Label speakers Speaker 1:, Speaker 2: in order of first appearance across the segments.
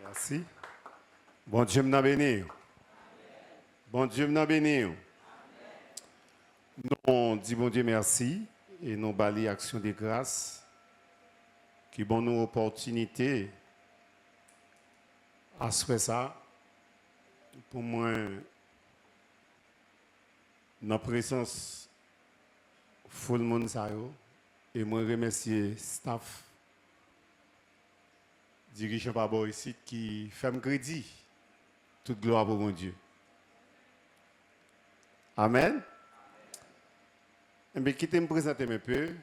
Speaker 1: Merci. Bon Dieu m'a béni. Bon Dieu m'a béni. Nous disons bon Dieu merci et nous bali action de grâce qui donne nous opportunité à faire ça pour moi dans présence full monde ça yo et moi remercier staff dirigeant par ici qui fait me crédit. Toute gloire pour mon Dieu. Amen. Mais quittez me présenter un peu.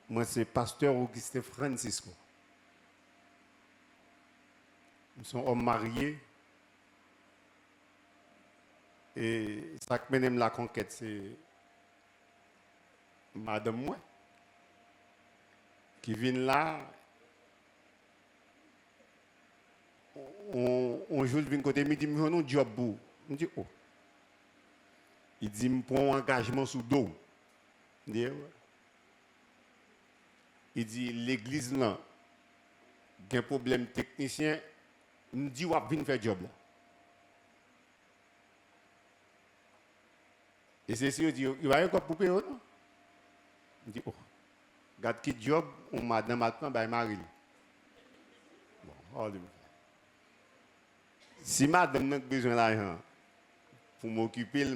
Speaker 1: Moi, c'est pasteur Augustin Francisco. Nous sommes hommes mariés. Et ça qui mène la conquête, c'est madame moi qui vient là. On joue le côté midi, me dit un job pour. Je dis oh. Il dit me prend un engagement sous dos. Il dit l'église là, il y a un problème technicien. Il dit on vient faire job là. Et c'est sûr, il dit il va y avoir pour payer non? Il dit oh. Garde qui job, on madame attend by Marie. Bon, si madame n'a besoin d'argent pour m'occuper, je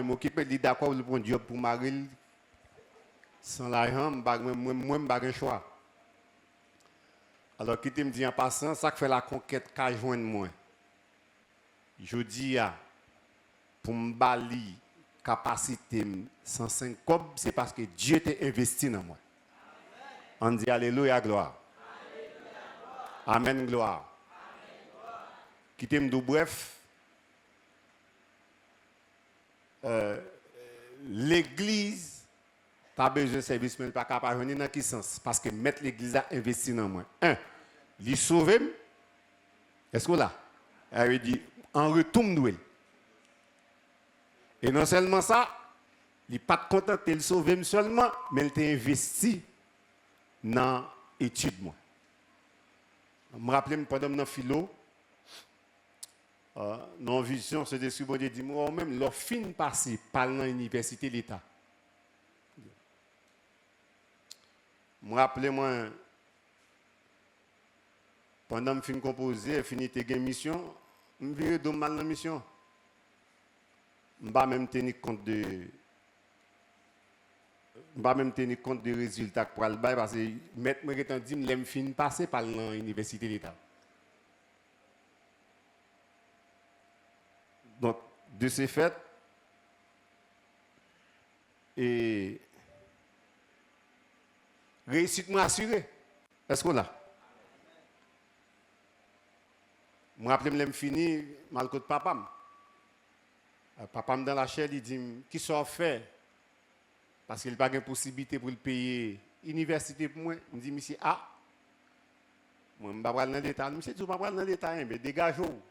Speaker 1: m'occuper, il est d'accord pour un job pour Marie. Sans l'argent, moi, je n'ai pas choix. Alors, qui me dit en passant, ça fait la conquête qu'a joindre moi. Je dis, pour me bali capacité 105 cob, c'est parce que Dieu t'a investi dans moi. On dit Alléluia, gloire. Amen, gloire. Qui t'aime de bref, l'église pas besoin de service, mais pas capable de venir dans quel sens? Parce que mettre l'église a investi dans moi. Un, il sauve. Est-ce que là? Elle dit, en retourne d'où? Et non seulement ça, il n'est pas content de le sauver seulement, mais il t'a investi dans l'étude. Je me rappelle pendant mon philo, dans vision, c'est des bon Dieu dit moi même leur fin passé par l'université de l'État. Je me rappelle moi pendant que je composé, fini tes mission, je me de mal dans mission. Je ne vais même tenir compte des résultats pour le bail parce que maître me dit me fin passé par l'université de l'État. Donc, de ces faits, et réussite m'a assuré. Est-ce qu'on l'a? Je me rappelle, je fini, mal côté papa. Papa dans la chair, il dit, qui sont fait? Parce qu'il n'y a pas de possibilité pour le payer l'université pour moi. Il me dit, monsieur, moi, je ne vais pas dans l'État. Monsieur, tu ne vas pas dans l'État, mais dégage-vous.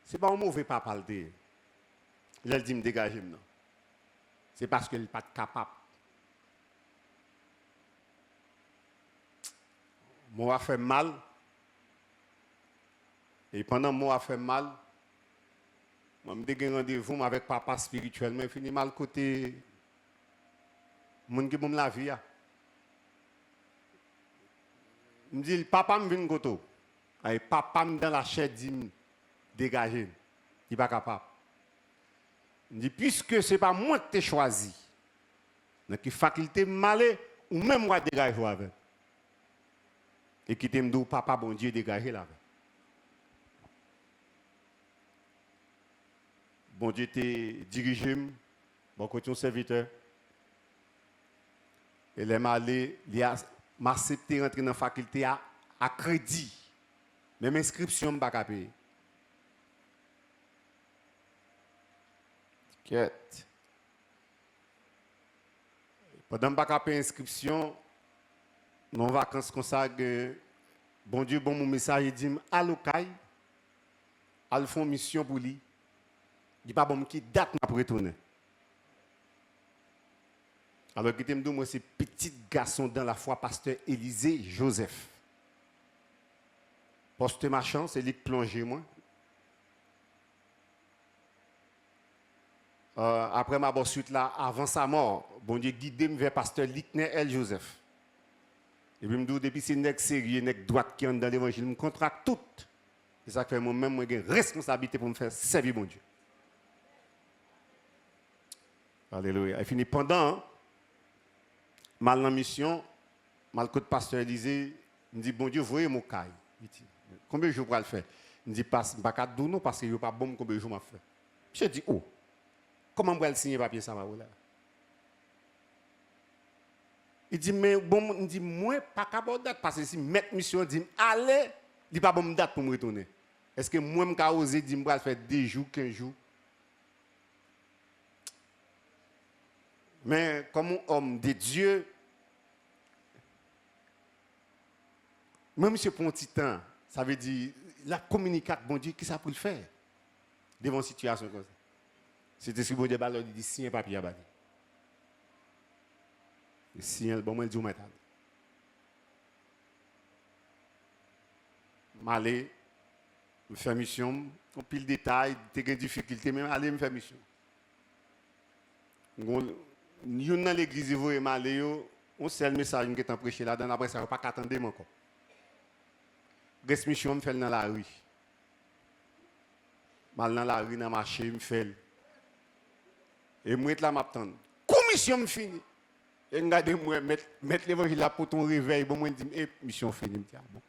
Speaker 1: Ce n'est pas un mauvais papa le dire. Il dit me dégager maintenant. C'est parce qu'il n'est pas capable. Moi a fait mal. Et pendant que moi a fait mal, je me suis rendez-vous avec papa spirituellement. Il finit mal côté mon qui la vie. Je me dis, papa me vient goto. Et papa me dans la chair dit dégager. Il n'est pas capable. Il dit, puisque ce n'est pas moi qui t'ai choisi, donc il faculté malé, ou même moi dégager avec. Et qui t'aime dit, papa, bon Dieu, dégager là. Bon Dieu t'es dirigé, bon côté serviteur. Et les malés, il m'a accepté rentrer dans la faculté à crédit. Même inscription, je ne peux pas payer. Pendant que je n'ai pas inscription, dans les vacances comme ça, bon Dieu, bon mon message, il dit, à l'ocaille, à faire une mission pour lui. Il dit pas bon qui date pour retourner. Alors, qui t'aime moi, c'est petit garçon dans la foi, pasteur Élisée Joseph. Poste machin, c'est lui qui plongeait moi. Après ma bonne suite là, avant sa mort, bon Dieu guidé vers pasteur Likner L. Joseph. Et puis, je me dis, depuis c'est nèg sérieux, nèg droite qui entre dans l'évangile, je me contracte tout. Et ça fait moi-même, moi, j'ai une responsabilité pour me faire servir mon Dieu. Alléluia. Et fini pendant, mal en mission, mal côté pasteur Élisée, il me dit, bon Dieu, voyez mon caille. Combien de jours pour le faire? Il me dit, pas de douno parce qu'il n'y a pas bon combien de jours m'a fait. Je dis, oh, comment je vais signer papier ça, là? Il dit, mais bon, il dit, moi, pas qu'à bonne date, parce que si mettre mission dit, allez, il dit pas bonne date pour me retourner. Est-ce que moi, je vais oser dire, je vais faire 2 jours, 15 jours? Mais comme homme de Dieu, même si pour un petit temps, ça veut dire, la communication avec bon Dieu, qui ça pour le faire? Devant une situation comme ça. C'était ce que bon Dieu a dit, si un papier à bâtir. Si un bon moment, il dit, maintenant. M'aller, me faire mission, on pile détail, t'es des difficultés, même aller me faire mission. Yon dans l'église, vous et m'aller, on sait le message que tu as prêché là-dedans, après ça, on ne va pas attendre encore. Reste mission, me fait dans la rue. Mal dans la rue, dans le marché, me fait. Et moi, là, m'attends. Commission me fini. Et regardez-moi, mettre l'évangile là pour ton réveil, bon, moi, je dis, mission finie, bon.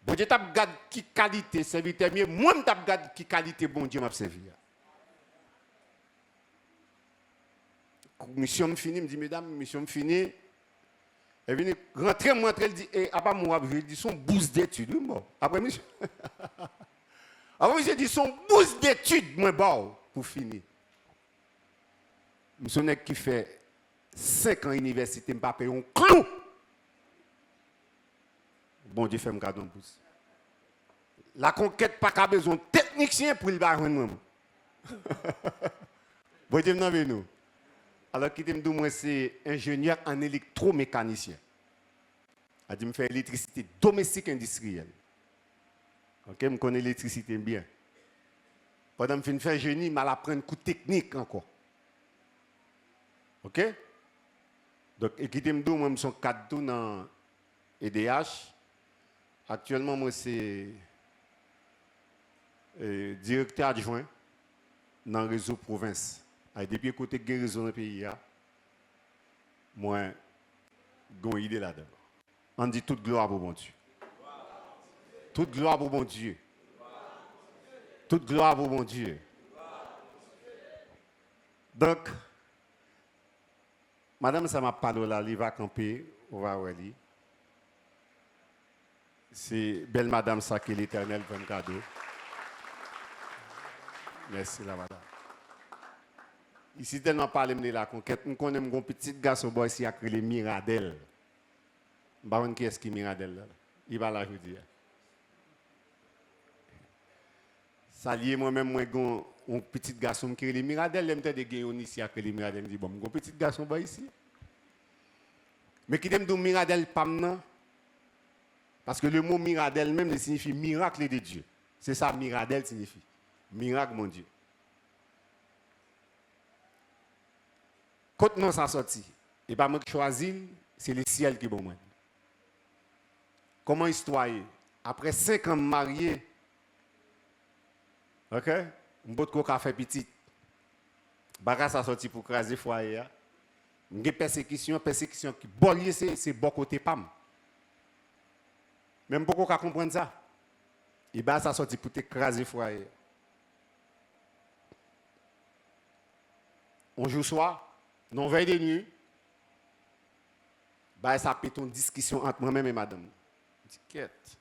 Speaker 1: Bon Dieu, tu regardes qui qualité serviteur mieux, moi, je regarde qui qualité bon Dieu m'a servi. Mission finie, me dit, mesdames, mission finie. Elle vient rentrer, moi, elle dit, après moi, je dis, son bourse d'études, bon. Après, mission. Après, je dis, son bourse d'études, moi, bon, pour finir. Monsieur Nek qui fait 5 ans à l'université, je ne pas payer un clou. Bon Dieu fait me garder un bourse. La conquête pas qu'à besoin de technicien pour le barrer moi. Bon Dieu m'en nous. Alors qui me dit moi c'est ingénieur en électromécanicien. A dit me faire électricité domestique industrielle. OK, me connais l'électricité bien. Pendant que je fais génie, mal apprendre coup technique encore. OK? Donc écoutez me dit moi je suis cadre dans EDH. Actuellement moi c'est directeur adjoint dans le réseau province. Depuis côté de réseau dans le pays, moi, j'ai une idée là-dedans. On dit toute gloire pour bon Dieu. Toute gloire pour bon Dieu. Toute gloire pour bon Dieu. Donc, madame, ça m'a parlé là, il va camper, on va voir. C'est belle madame, ça qui est l'éternel pour un cadeau. Merci la madame. Ici, tellement parlé de la conquête, nous connaissons un petit garçon ici qui les Miradel. Je ne sais pas qui est-ce qui est Miradel. Il va là, je dis. Ça lié moi-même, moi, un petit garçon qui est les Miradel. Je me dis que ici qui les Miradel. Je dis, bon, un petit garçon ici. Mais qui aime dire Miradel, pas maintenant. Parce que le mot Miradel même signifie miracle de Dieu. C'est ça, Miradel signifie. Miracle, mon Dieu. Quand nous sommes sortis, et pas moi qui choisis, c'est le ciel qui est bon. Comment histoire est? Après 5 ans mariés, ok? Je vais faire petit. Bagas a sorti pour craser le foyer. Il y a persécution qui bollier, c'est bon côté PAM. Même beaucoup qu'à comprendre ça. Et bien, ça sorti pour t'écraser le foyer. On joue soir. Non, veille de nuit, bah, ça peut être une discussion entre moi-même et madame. Je dis, quête.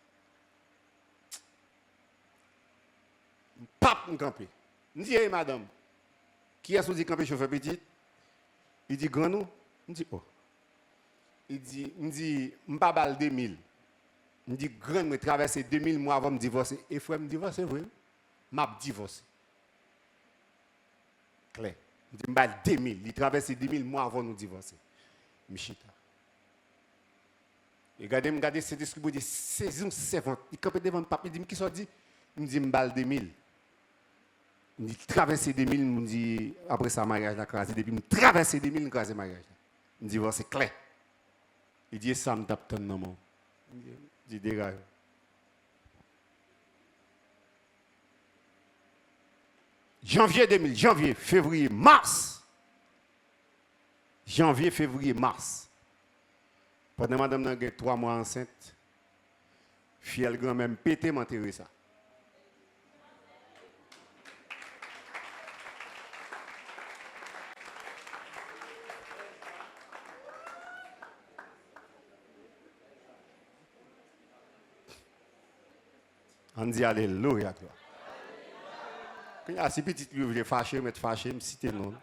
Speaker 1: Pape, me camper. Je dis, hey, madame, qui a-t-il dit camper chauffeur petit? Il dit, grand nous? Je dis, oh. Il dit, je ne pas balle 2000. Je dis, grand, je traverse 2000 mois avant de me divorcer. Et frère me divorcer, oui. Je divorcé. Claire. Je dis, 2000. Il traverse 2000 mois avant de nous divorcer. Michita. Et regardez cet esprit pour dire, c'est une servante. Il campe devant le pape, il dit, qui sont dit? Il me dit, m'bal 2000. Il me dit, traverser 2000, il me dit, après ça, mariage, là, crasé, depuis, me traverser 2000, il crasé mariage. Il me dit, voilà, c'est clair. Il dit, ça me tape ton nom. Il dit, dégage. Janvier 2000, janvier, février, mars. Janvier, février, mars. Pendant madame n'a 3 mois enceinte, fille grand même pété m'enterrer ça. On dit alléluia toi. Quand il y a si petit lui voulait fâcher, mettre fâché, me citer non.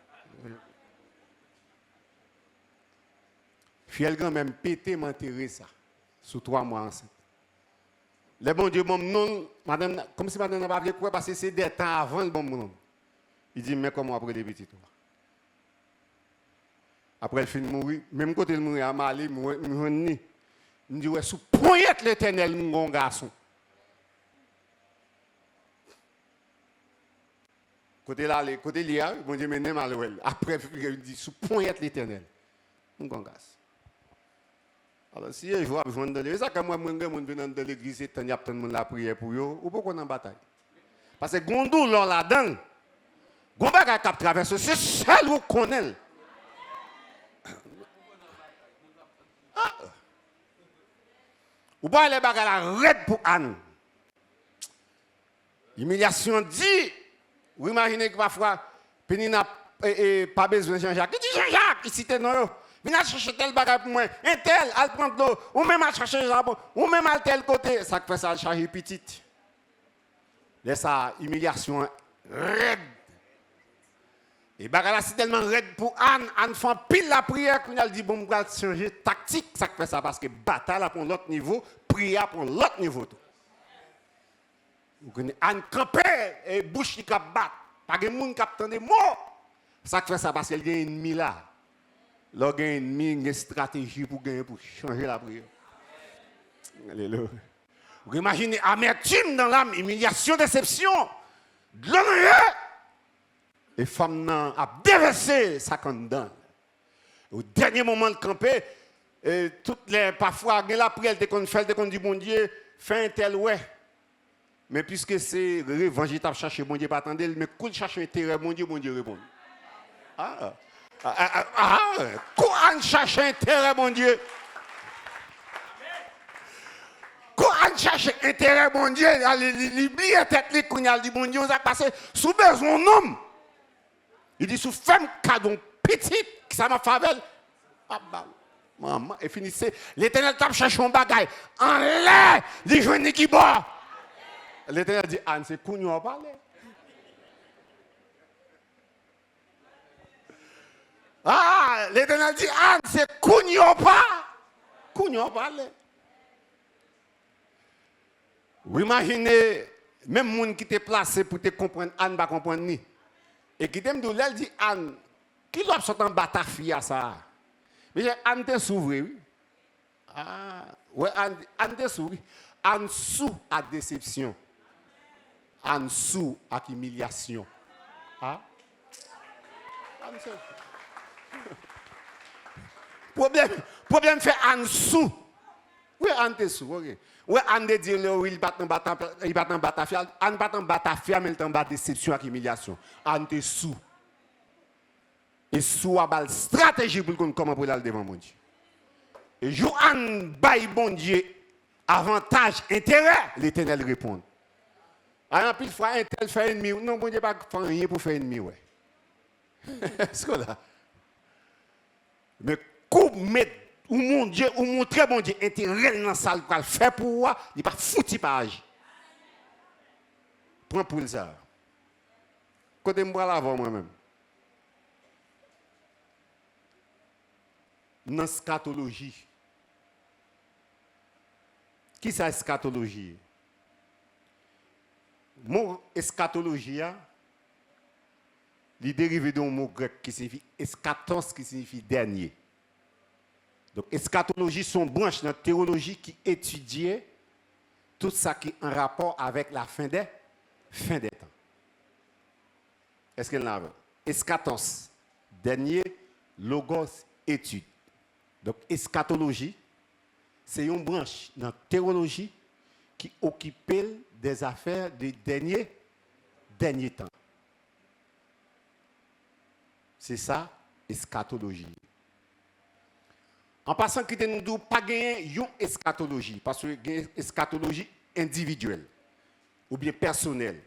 Speaker 1: Fille grand même pété m'enterrer ça sous 3 mois enceinte. Le bon Dieu, bon non, madame, comme si madame n'a pas voulu quoi, parce que c'est des temps avant le bon nom. Il dit, mais comment après les petits toi? Après le film mourir, même côté le mourir, il m'a allé, il me dit, ouais, sous poignette l'éternel, mon garçon. Côté là, côté là, bon Dieu, mais mal. Après, il dit, sous poignette l'éternel, mon garçon. Alors, si je vois besoin de l'église, c'est comme moi, je viens dans l'église, et il y a tout le monde la prière pour eux, ou pourquoi on est en bataille? Parce que Gondou, là-dedans, Gondou qui traverse, c'est seul où connaît. Ou pas les bagages la raide pour Anne. Humiliation dit, vous imaginez que parfois, Pénine n'a pas besoin de Jean-Jacques. Il dit Jean-Jacques, ici t'es non. Viens chercher tel bagage pour moi, un tel, elle prend de l'eau, ou même à chercher le jambon, ou même à tel côté. Ça fait ça, charger petite. Laisse ça, humiliation raide. Et bagage c'est tellement raide pour Anne. Anne fait pile la prière qu'on a dit bon, on va changer tactique. Ça fait ça parce que bataille pour l'autre niveau, prière pour l'autre niveau. Anne campait et bouche qui cap bat. Pas de monde qui attend des mots. Ça fait ça parce qu'il y a un ennemi là. Là, il y a un ennemi, une stratégie pour gagner, pour changer la prière. Alléluia. Vous imaginez amertume dans l'âme, humiliation, déception, de l'honneur. Et femme a déversé sa condamne. Au dernier moment de camper, toutes les parfois, la prière, dès qu'on fait, dès qu'on dit bon Dieu, fait un tel ouais. Mais puisque c'est revanche, tu as cherché bon Dieu, pas attendre, mais quand tu cherches un terrain, bon Dieu répond. Quand on cherche un terrain, mon Dieu. Quand on cherche un terrain, mon Dieu, il oublie tête, qu'on a dit, bon Dieu, on a passé sous besoin homme. Il dit, sous femme cadeau petite, ça m'a favelle. Ah bah, maman, et finissez. L'Éternel t'a cherché un bagaille. En l'air, les jeunes qui boivent. L'Éternel dit, Anne, c'est qu'on y a parlé. Ah, l'Éternel dit, Anne, c'est qu'on y a pas. Qu'on y a parlé. Vous imaginez, même les gens qui étaient placés pour te comprendre, Anne ne va pas comprendre ni. Et qui t'aime d'où elle dit, Anne, qui doit sortir en bataille à ça? Mais Anne te s'ouvre, oui. Ah, ouais, Anne te s'ouvre. Anne sous à déception. Anne sous à humiliation. Ah? Anne sous. Problème fait Anne sous. Oui, Anne te sous, ok. Oui, Anne te dit, il bat en bataille. Anne bat en bataille, mais il t'en bat déception avec humiliation. Anne te sous. Et sous à bal stratégie pour comment pour aller devant mon Dieu. Et jour Anne baille bon Dieu avantage, intérêt, l'Éternel répond. Alors, puis, fois, un tel fait ennemi. Non, bon Dieu, pas faire rien pour faire ennemi, ouais. Est-ce que là? Mais, coupe, mettre, ou mon Dieu, ou mon très bon Dieu, intérêt dans la salle pour le faire pour moi, il n'est pas foutu par agir. Prends pour ça. Côté moi, là, avant moi-même. Dans la scatologie. Qui c'est la scatologie? Le mot eschatologie, il est dérivé d'un mot grec qui signifie eschatos, qui signifie dernier. Donc, eschatologie sont branche dans la théologie qui étudiait tout ça qui est en rapport avec la fin des temps. Est-ce qu'elle l'a vu? Eschatos, dernier, logos, étude. Donc, eschatologie, c'est une branche dans la théologie qui occupe des affaires des derniers temps. C'est ça, eschatologie. En passant, qui nous dit pas gagner une eschatologie, parce que une eschatologie individuelle ou bien personnelle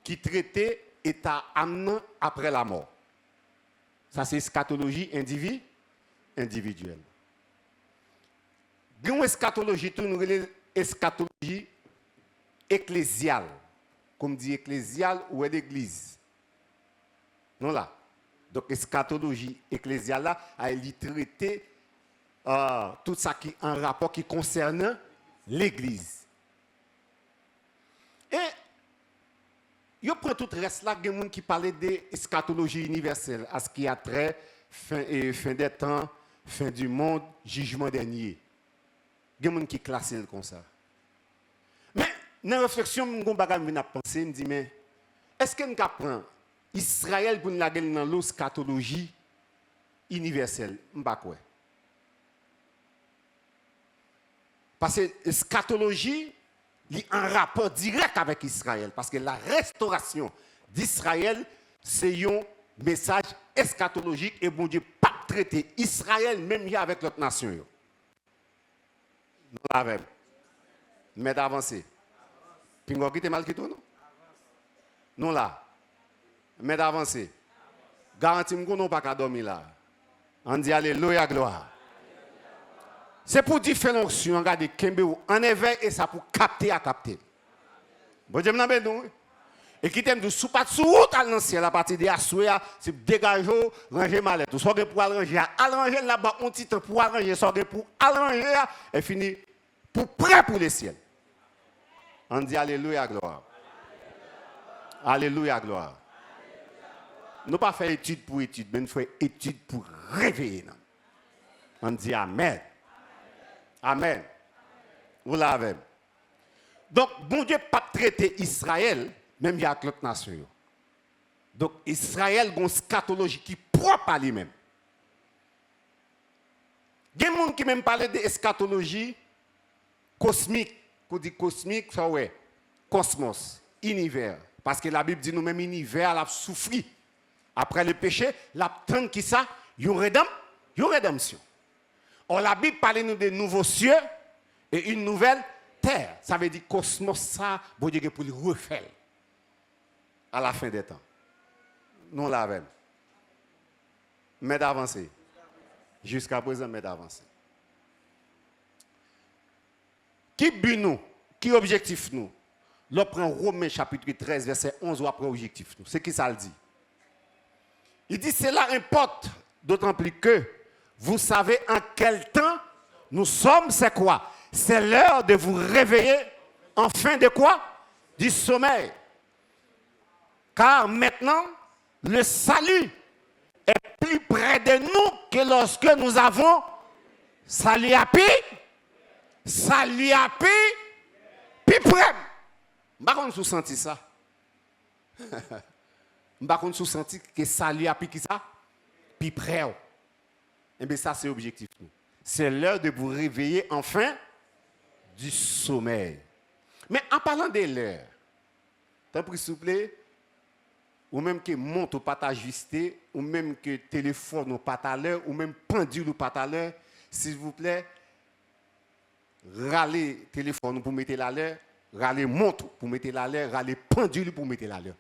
Speaker 1: qui traitait état âme après la mort. Ça, c'est eschatologie individuelle. Une eschatologie, tout nous relève eschatologie ecclésiale, comme dit ecclésiale ou l'église. Non là. Donc, eschatologie ecclésiale là, elle traité tout ça qui est en rapport qui concerne l'église. Et je prends tout le reste là, il y a des gens qui parlent d'eschatologie universelle, à ce qui a trait fin des temps, fin du monde, jugement dernier. Il y a des gens qui classent comme ça. Mais dans la réflexion, je me penser, je me dis, mais est-ce qu'on apprend Israël pour nous la dans l'eschatologie universelle? Je ne sais pas quoi. Parce que l'eschatologie est en rapport direct avec Israël. Parce que la restauration d'Israël, c'est un message eschatologique et bon Dieu pas traiter Israël même avec l'autre nation. Nous l'avons. Mais d'avancer. Pingo qui est mal qui tourne? Non là. Mais d'avancer. Garantie que nous pas qu'à dormir là. On dit alléluia gloire. C'est pour différentes options, regardez, en éveil et ça pour capter à capter. Bon Dieu, nous et qui t'aime de sous pas sous route à l'ancien à partir de Assoya, c'est dégager, ranger mallette. Soit pour arranger, arranger là-bas un petit temps pour arranger, soit pour arranger et fini pour prêt pour le ciel. On dit alléluia gloire. Alléluia gloire. Nous pas faire étude pour étude, mais nous faisons étude pour réveiller. On dit amen. Amen. Vous l'avez. Donc, bon Dieu pas traiter Israël, même il y a l'autre nation. Donc, Israël a une scatologie qui est propre à lui-même. Il y a des gens qui même parlent d'eschatologie cosmique. Quand on dit cosmique, ça ouais. Cosmos, univers. Parce que la Bible dit nous-mêmes, univers a souffert. Après le péché, la tente qui ça, il y a une rédemption. Or, la Bible parle nous de nouveaux cieux et une nouvelle terre. Ça veut dire cosmos, ça, bon Dieu, pour le refaire à la fin des temps. Nous l'avons. Mais d'avancer. Jusqu'à présent, mais d'avancer. Qui but nous? Qui objectif nous? L'on prend Romains chapitre 13, verset 11, ou après objectif nous. C'est qui ça le dit? Il dit, cela importe, d'autant plus que vous savez en quel temps nous sommes, c'est quoi? C'est l'heure de vous réveiller en fin de quoi? Du sommeil. Car maintenant, le salut est plus près de nous que lorsque nous avons salut à pi, puis près. Je ne sais pas si vous sentez ça. Je ne sais pas si vous sentez que salut à pi qui ça? Puis près. Eh bien, ça, c'est l'objectif. C'est l'heure de vous réveiller enfin du sommeil. Mais en parlant de l'heure, t'as pris s'il vous plaît, ou même que monte ou pas ajusté, ou même que téléphone ou pas à l'heure, ou même pendule ou pas à l'heure, s'il vous plaît, râlez téléphone pour mettre la l'heure, râlez montre pour mettre la l'heure, râlez pendule pour mettre la l'heure.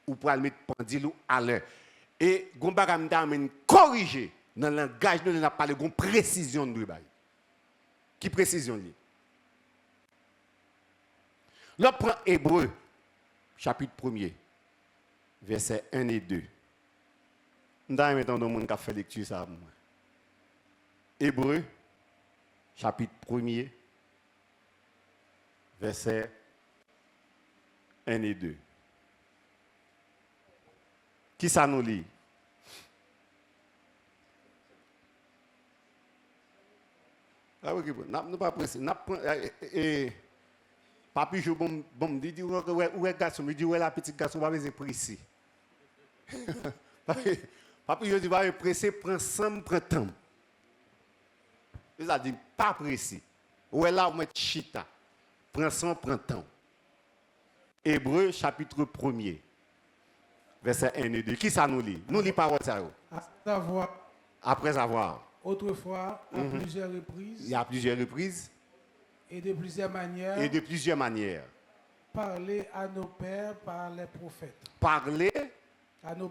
Speaker 1: Ou pour mettre pendule à l'heure. Et Gombaram d'amène corriger. Dans le langage, nous n'avons pas de précision de l'Ubaï. Qui précision li? L'on prend Hébreu, chapitre 1er, versets 1 et 2. Nous avons maintenant dans le monde qui a fait lecture ça. Hébreu, chapitre 1er, versets 1 et 2. Qui ça nous lit? Ah oui, nous pas pressé. Papi joue bon dit ouais garçon, me dit ouais la petite garçon va besoin pressé. Papi je dis va pressé prend somme prend temps. Il a dit pas pressé. Ouais là on met chita. Prend somme prend temps. Hébreux chapitre 1er. Verset 1 et 2. Qui ça nous lit? Nous lit parole ça. Après avoir.
Speaker 2: Autrefois, à plusieurs reprises.
Speaker 1: Il y a plusieurs reprises.
Speaker 2: Et de plusieurs manières.
Speaker 1: Et de plusieurs manières.
Speaker 2: Parler à nos pères par les prophètes.
Speaker 1: Parler
Speaker 2: à nos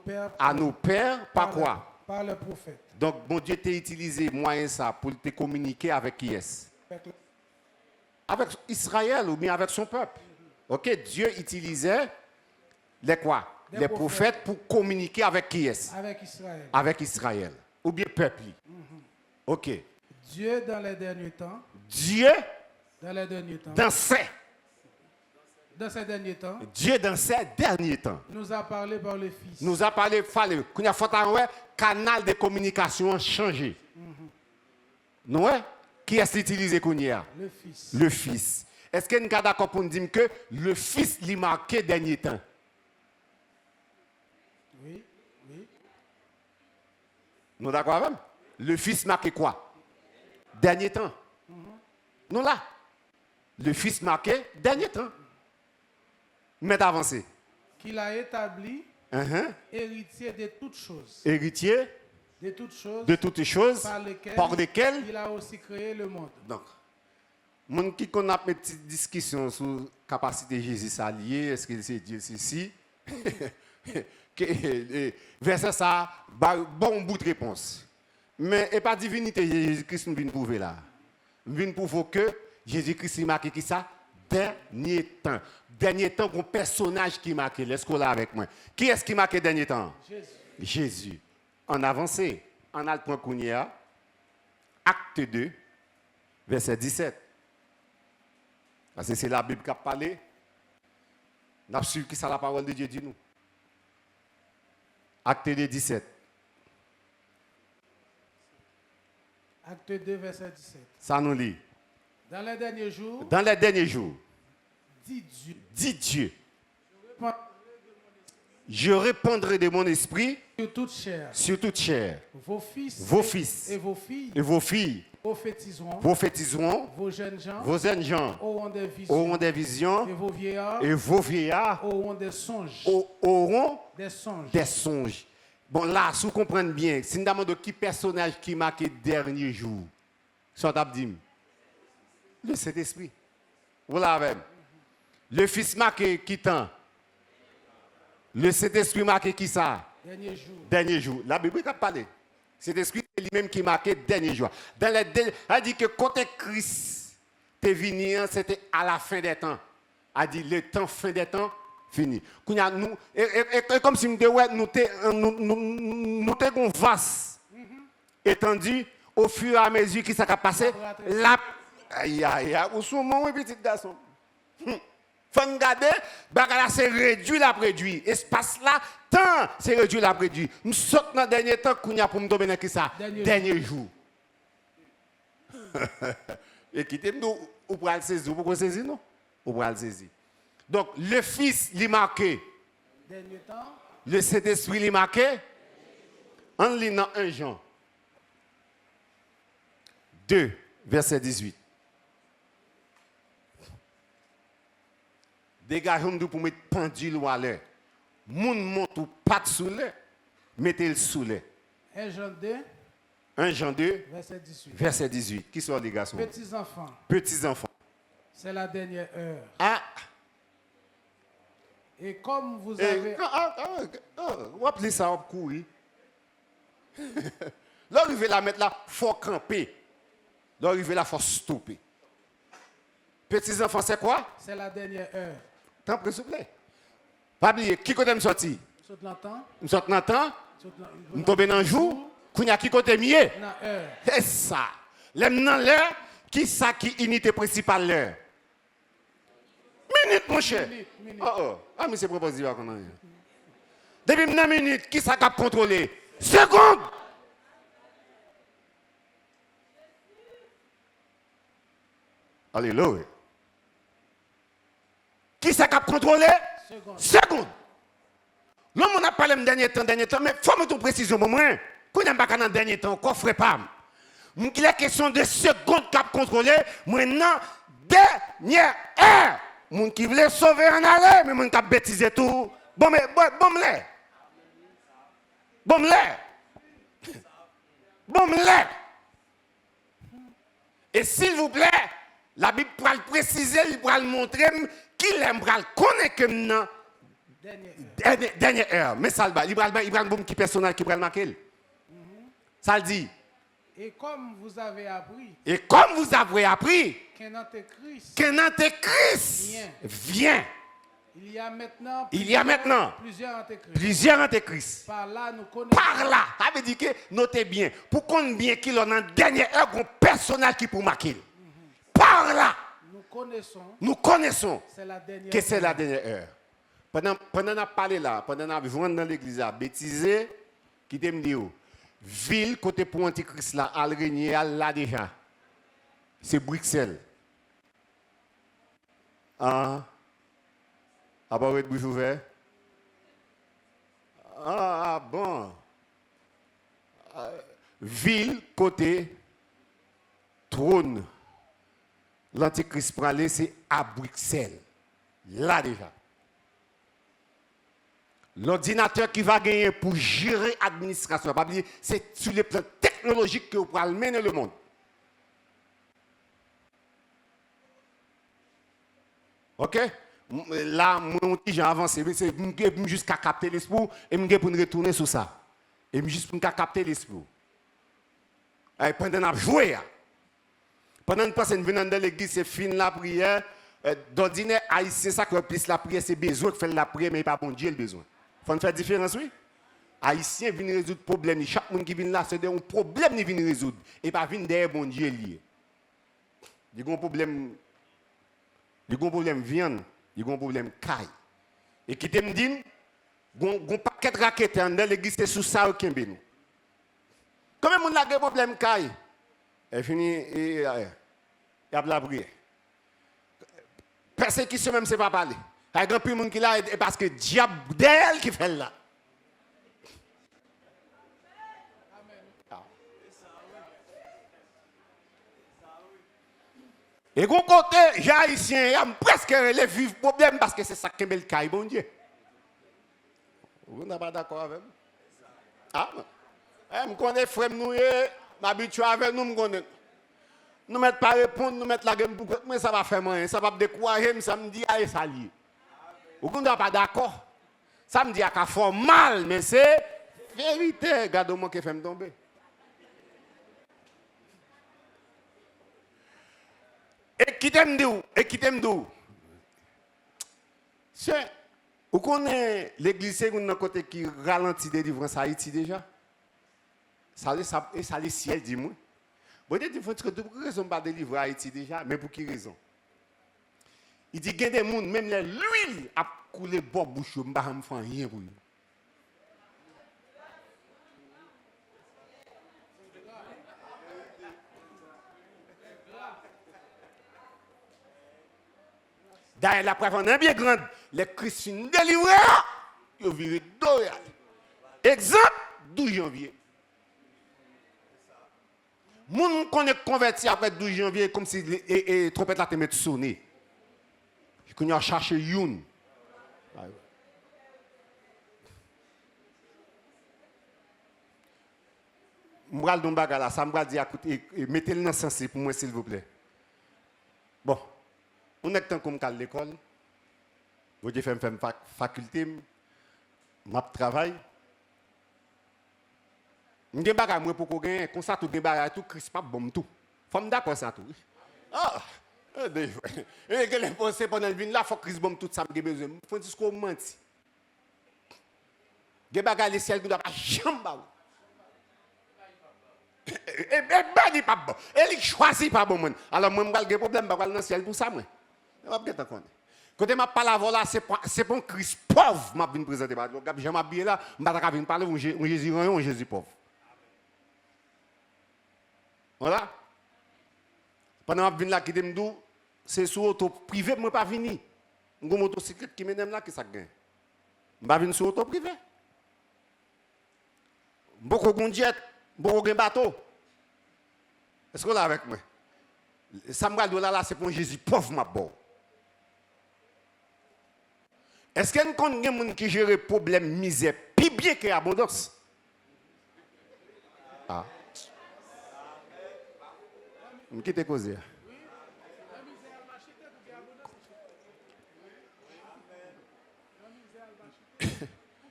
Speaker 2: pères
Speaker 1: par quoi?
Speaker 2: Par les prophètes.
Speaker 1: Donc, bon Dieu t'a utilisé moyen ça pour te communiquer avec qui est-ce? Avec Israël ou bien avec son peuple. Ok, Dieu utilisait les quoi? Les prophètes pour communiquer avec qui est-ce?
Speaker 2: Avec Israël.
Speaker 1: Avec Israël. Ou bien peuple. Ok.
Speaker 2: Dieu dans les derniers temps.
Speaker 1: Dieu
Speaker 2: dans les derniers temps.
Speaker 1: Dans ces derniers temps. Dieu dans ces derniers temps.
Speaker 2: Nous a parlé par le Fils.
Speaker 1: Nous a parlé quand il y a canal de communication changé. Non? Qui est-ce utilisé qu'on y a?
Speaker 2: Le Fils.
Speaker 1: Le Fils. Est-ce que nous sommes d'accord pour nous dire que le Fils lui marqué dernier temps?
Speaker 2: Oui.
Speaker 1: Nous d'accord avec? Le Fils marqué quoi? Dernier temps. Nous là. Le Fils marqué dernier temps. Mais avancé.
Speaker 2: Qu'il a établi héritier de toutes choses.
Speaker 1: Héritier
Speaker 2: de toutes choses.
Speaker 1: Par lesquelles
Speaker 2: il a aussi créé le monde.
Speaker 1: Donc, mon qui qu'on a une petite discussion sur la capacité de Jésus à lier, est-ce que c'est Dieu ceci? Verset ça, bon bout de réponse. Mais et pas divinité Jésus-Christ nous vient prouver là. Nous vient prouver que Jésus-Christ marqué qui ça? Dernier temps. Dernier temps, un personnage qui marque. Laisse-moi là avec moi. Qui est-ce qui marque dernier temps? Jésus. En avancé, on a le point qu'on y a. Acte 2, verset 17. Parce que c'est la Bible qui a parlé. On a su qui ça la parole de Dieu dit nous. Acte 2, 17.
Speaker 2: Acte 2, verset 17.
Speaker 1: Ça nous lit.
Speaker 2: Dans les derniers jours.
Speaker 1: Dit Dieu. Je répandrai de mon esprit sur toute chair.
Speaker 2: Vos fils et
Speaker 1: vos filles prophétiseront.
Speaker 2: Vos jeunes gens
Speaker 1: auront des visions.
Speaker 2: Et vos
Speaker 1: vieillards
Speaker 2: auront des songes.
Speaker 1: Des songes. Bon là, si vous comprenez bien, c'est une demande de qui personnage qui marque le dernier jour. Soit abdim. Le Saint-Esprit. Voilà avec. Le Fils marqué qui temps. Le Saint-Esprit marqué qui ça? Dernier jour. La Bible a parlé. Saint-Esprit, c'est lui-même qui marqué dernier jour. Elle dit que quand Christ est venu, c'était à la fin des temps. Elle dit le temps, fin des temps, fini. Et comme si nous avons vaste étendu au fur et à mesure qui s'est passé. Aïe, où sont mon petit garçon? Faut regarder, bagala c'est réduit la réduit. Espace là, temps c'est réduit la réduit. Nous sommes dans le dernier temps qu'on a pour nous donner qui ça? Dernier jour. Et quittez-nous, ou pour le saisir, vous pouvez saisir non? Ou pour le saisir. Donc le Fils lui marqué.
Speaker 2: Dernier temps.
Speaker 1: Le Saint-Esprit lui marqué. En lisant 1 Jean 2, verset 18. Dégageons-nous pour mettre pendule à l'air. Moun monte ou pas sous l'air, mettez-le sous l'air.
Speaker 2: 1 Jean 2.
Speaker 1: 1 Jean 2.
Speaker 2: Verset 18.
Speaker 1: Verset 18. Qui sont les garçons?
Speaker 2: Petits enfants.
Speaker 1: Petits enfants.
Speaker 2: C'est la dernière heure.
Speaker 1: Ah.
Speaker 2: Et comme vous avez...
Speaker 1: Vous appelez ça en courir. L'arrivée la mettre là, il faut camper. L'arrivée là, il faut stopper. Petits enfants, c'est quoi?
Speaker 2: C'est la dernière heure.
Speaker 1: Tant pis, s'il vous plaît. Pas oublier, qui côté me sorti? Nous sommes dans le temps. Nous tombons dans le jour. Qui côté mieux? C'est ça. L'aime dans l'heure, qui ça qui unité principale l'heure? Minute, mon cher. Ah, mais c'est proposé à qu'on a. Depuis une minute, qui ça qui a contrôlé? Seconde. Alléluia. Qui c'est qui a contrôlé? Seconde. L'homme a parlé de dernier temps, mais il faut mettre une précision pour moi. Quand on n'a pas dans dernier temps, qu'on ne ferait pas. Il est question de secondes qui a contrôlé. Maintenant, dernière heure. Moun qui voulait sauver en aller, mais moun qui a bêtisé tout. Bon, mais, bon, l'air. Bon, l'air. Bon, l'air. Et s'il vous plaît, la Bible pourra le préciser, il pourra le montrer, qu'il aime, pourra le connaître que maintenant. Dernière heure. Mais ça, il pourra le bon qui personnel qui pourra le marquer. Ça le dit.
Speaker 2: Et comme vous avez appris.
Speaker 1: Qu'un antéchrist vient. Il y a maintenant plusieurs antéchrists. Par là, ça veut dire que, notez bien, pour qu'on bien qu'il en a une dernière heure, un personnel qui pour marquer. Par là, nous connaissons que c'est la dernière heure. Pendant qu'on a parlé là, pendant qu'on a vu dans l'église, bêtisé, qui t'aime dire, ville côté pour antéchrist là, à régner là déjà. C'est Bruxelles. Ah. Ah bah, bouche ouverte. Ah bon. Ville, côté, trône. L'antéchrist pour aller, c'est à Bruxelles. Là déjà. L'ordinateur qui va gagner pour gérer l'administration, c'est sur les plans technologiques que vous pouvez mener le monde. Ok? Là, mon petit j'ai avancé, c'est jusqu'à capter l'esprit et je pour retourner sur ça. Et juste pour capter l'esprit. Pendant que je joué, pendant que je venais dans l'église, c'est fin la prière. D'ordinaire, haïtien, ça que plus la prière, c'est besoin de faire la prière, mais pas bon Dieu le besoin. Il faut faire différence, oui. Haïtien vient résoudre le problème. Chaque monde qui vient là, c'est un problème qui vient résoudre. Et pas venir derrière bon Dieu lié. Il y a un problème. Il y a un problème viande. Il y a un problème caille. Et qui te me dit, il y a un paquet de raquettes dans l'église, c'est sous ça qui est nous. Comment on a un problème caille? Elle finit, il y a de la prière. Persécution même, c'est pas parler. Il y a un peu de monde qui l'a, parce que diable d'elle qui fait là. Et qu'on côté, j'ai haïtien, il y a presque les vivre problème parce que c'est ça qui est le cas, bon Dieu. Vous n'êtes pas d'accord avec moi? Ah, je connais frère nous, je m'habitue avec nous, nous mettons pas répondre, nous mettons la gueule pour mais ça va faire moins, ça va me décourager, ça me dit, ah, ça lié. Vous n'êtes pas d'accord? Ça me dit, ah, ça mal, mais c'est vérité, regardez-moi qui fait me tomber. Et qui t'aime d'où? Vous connaissez l'église, c'est un côté qui ralentit des délivrance à Haïti déjà? Ça le ciel, dis-moi. Vous dites, pour quelle raison pas délivrer Haïti déjà? Mais pour quelle raison? Il dit, il y a des gens, même l'huile a coulé bon bouche, je ne peux pas faire rien pour eux. D'ailleurs, la preuve en est bien grande. Les chrétiens délivrés, ils virent d'oreille. Exemple, 12 janvier. Moun qu'on est converti après 12 janvier comme si les trompettes la te mettent sonner. Qu'on a cherché youn. M'bral don baga là, ça m'bral dire écoutez, mettez-le dans sens pour moi s'il vous plaît. Bon. On est temps comme à l'école. Vous avez fait une faculté, je travaille. Je suis pas pour qu'on gagne, comme ça, tout le monde tout crisp, bon tout. Faut me d'accord ça tout. Ah, et que les pensées pendant le vin là, faut crisp bon tout ça me besoin. Faut dire ce qu'on menti. Ge baga le ciel qui doit pas jamais. Et ben dit pas bon. Elle choisit pas bon. Alors moi m'gal gen problème pas dans le ciel pour ça moi. Quand je parle voilà, c'est pas un Christ pauvre m'a vinn présenter. Je m'habille là, je vais venir parler un Jésus un Jésus pauvre. Voilà. Pendant que je viens là, qui me dit, c'est sur auto privé, moi pas venir. Une motocyclette qui m'aime là, qui ça gagne. Je ne vais pas venir sur auto privé. Beaucoup de jet, beaucoup de bateau. Est-ce que vous êtes avec moi? Samuel là, c'est pour Jésus, pauvre ma bon. Est-ce qu'il y a des gens qui gèrent le problème misère plus bien que l'abondance? Ah. Je quitte causer.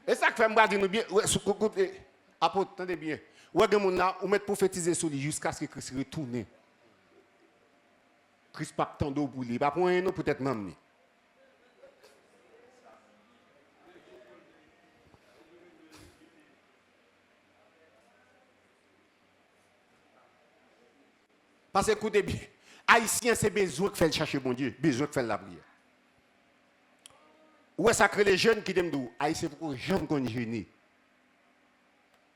Speaker 1: Et ça que fait me dire nous bien, apôtre, attendez bien. Ouais, on met prophétiser sur lui jusqu'à ce que Christ retourne. Christ pas tant d'eau pour lui, pas pour un peut-être même. Parce que écoutez bien, Haïtien c'est besoin de faire chercher bon Dieu, besoin de faire la prière. Où est-ce que les jeunes qui t'aiment d'où? Haïtien pour jamais qu'on gêne.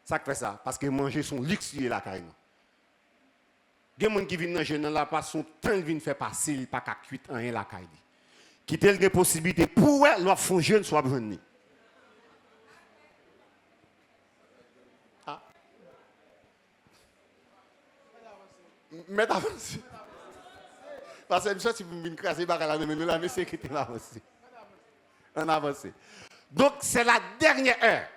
Speaker 1: Ça fait ça parce que manger son luxe là carrément. Il y a des gens qui viennent dans jeune là pas son temps de faire passer pas qu'à cuite rien la caille. Qui telle des possibilités pour leur font jeune soit besoin. Ah. Mais avance. Parce que si vous me craser par là mais la sécurité va avancer. On avance. Donc c'est la dernière heure.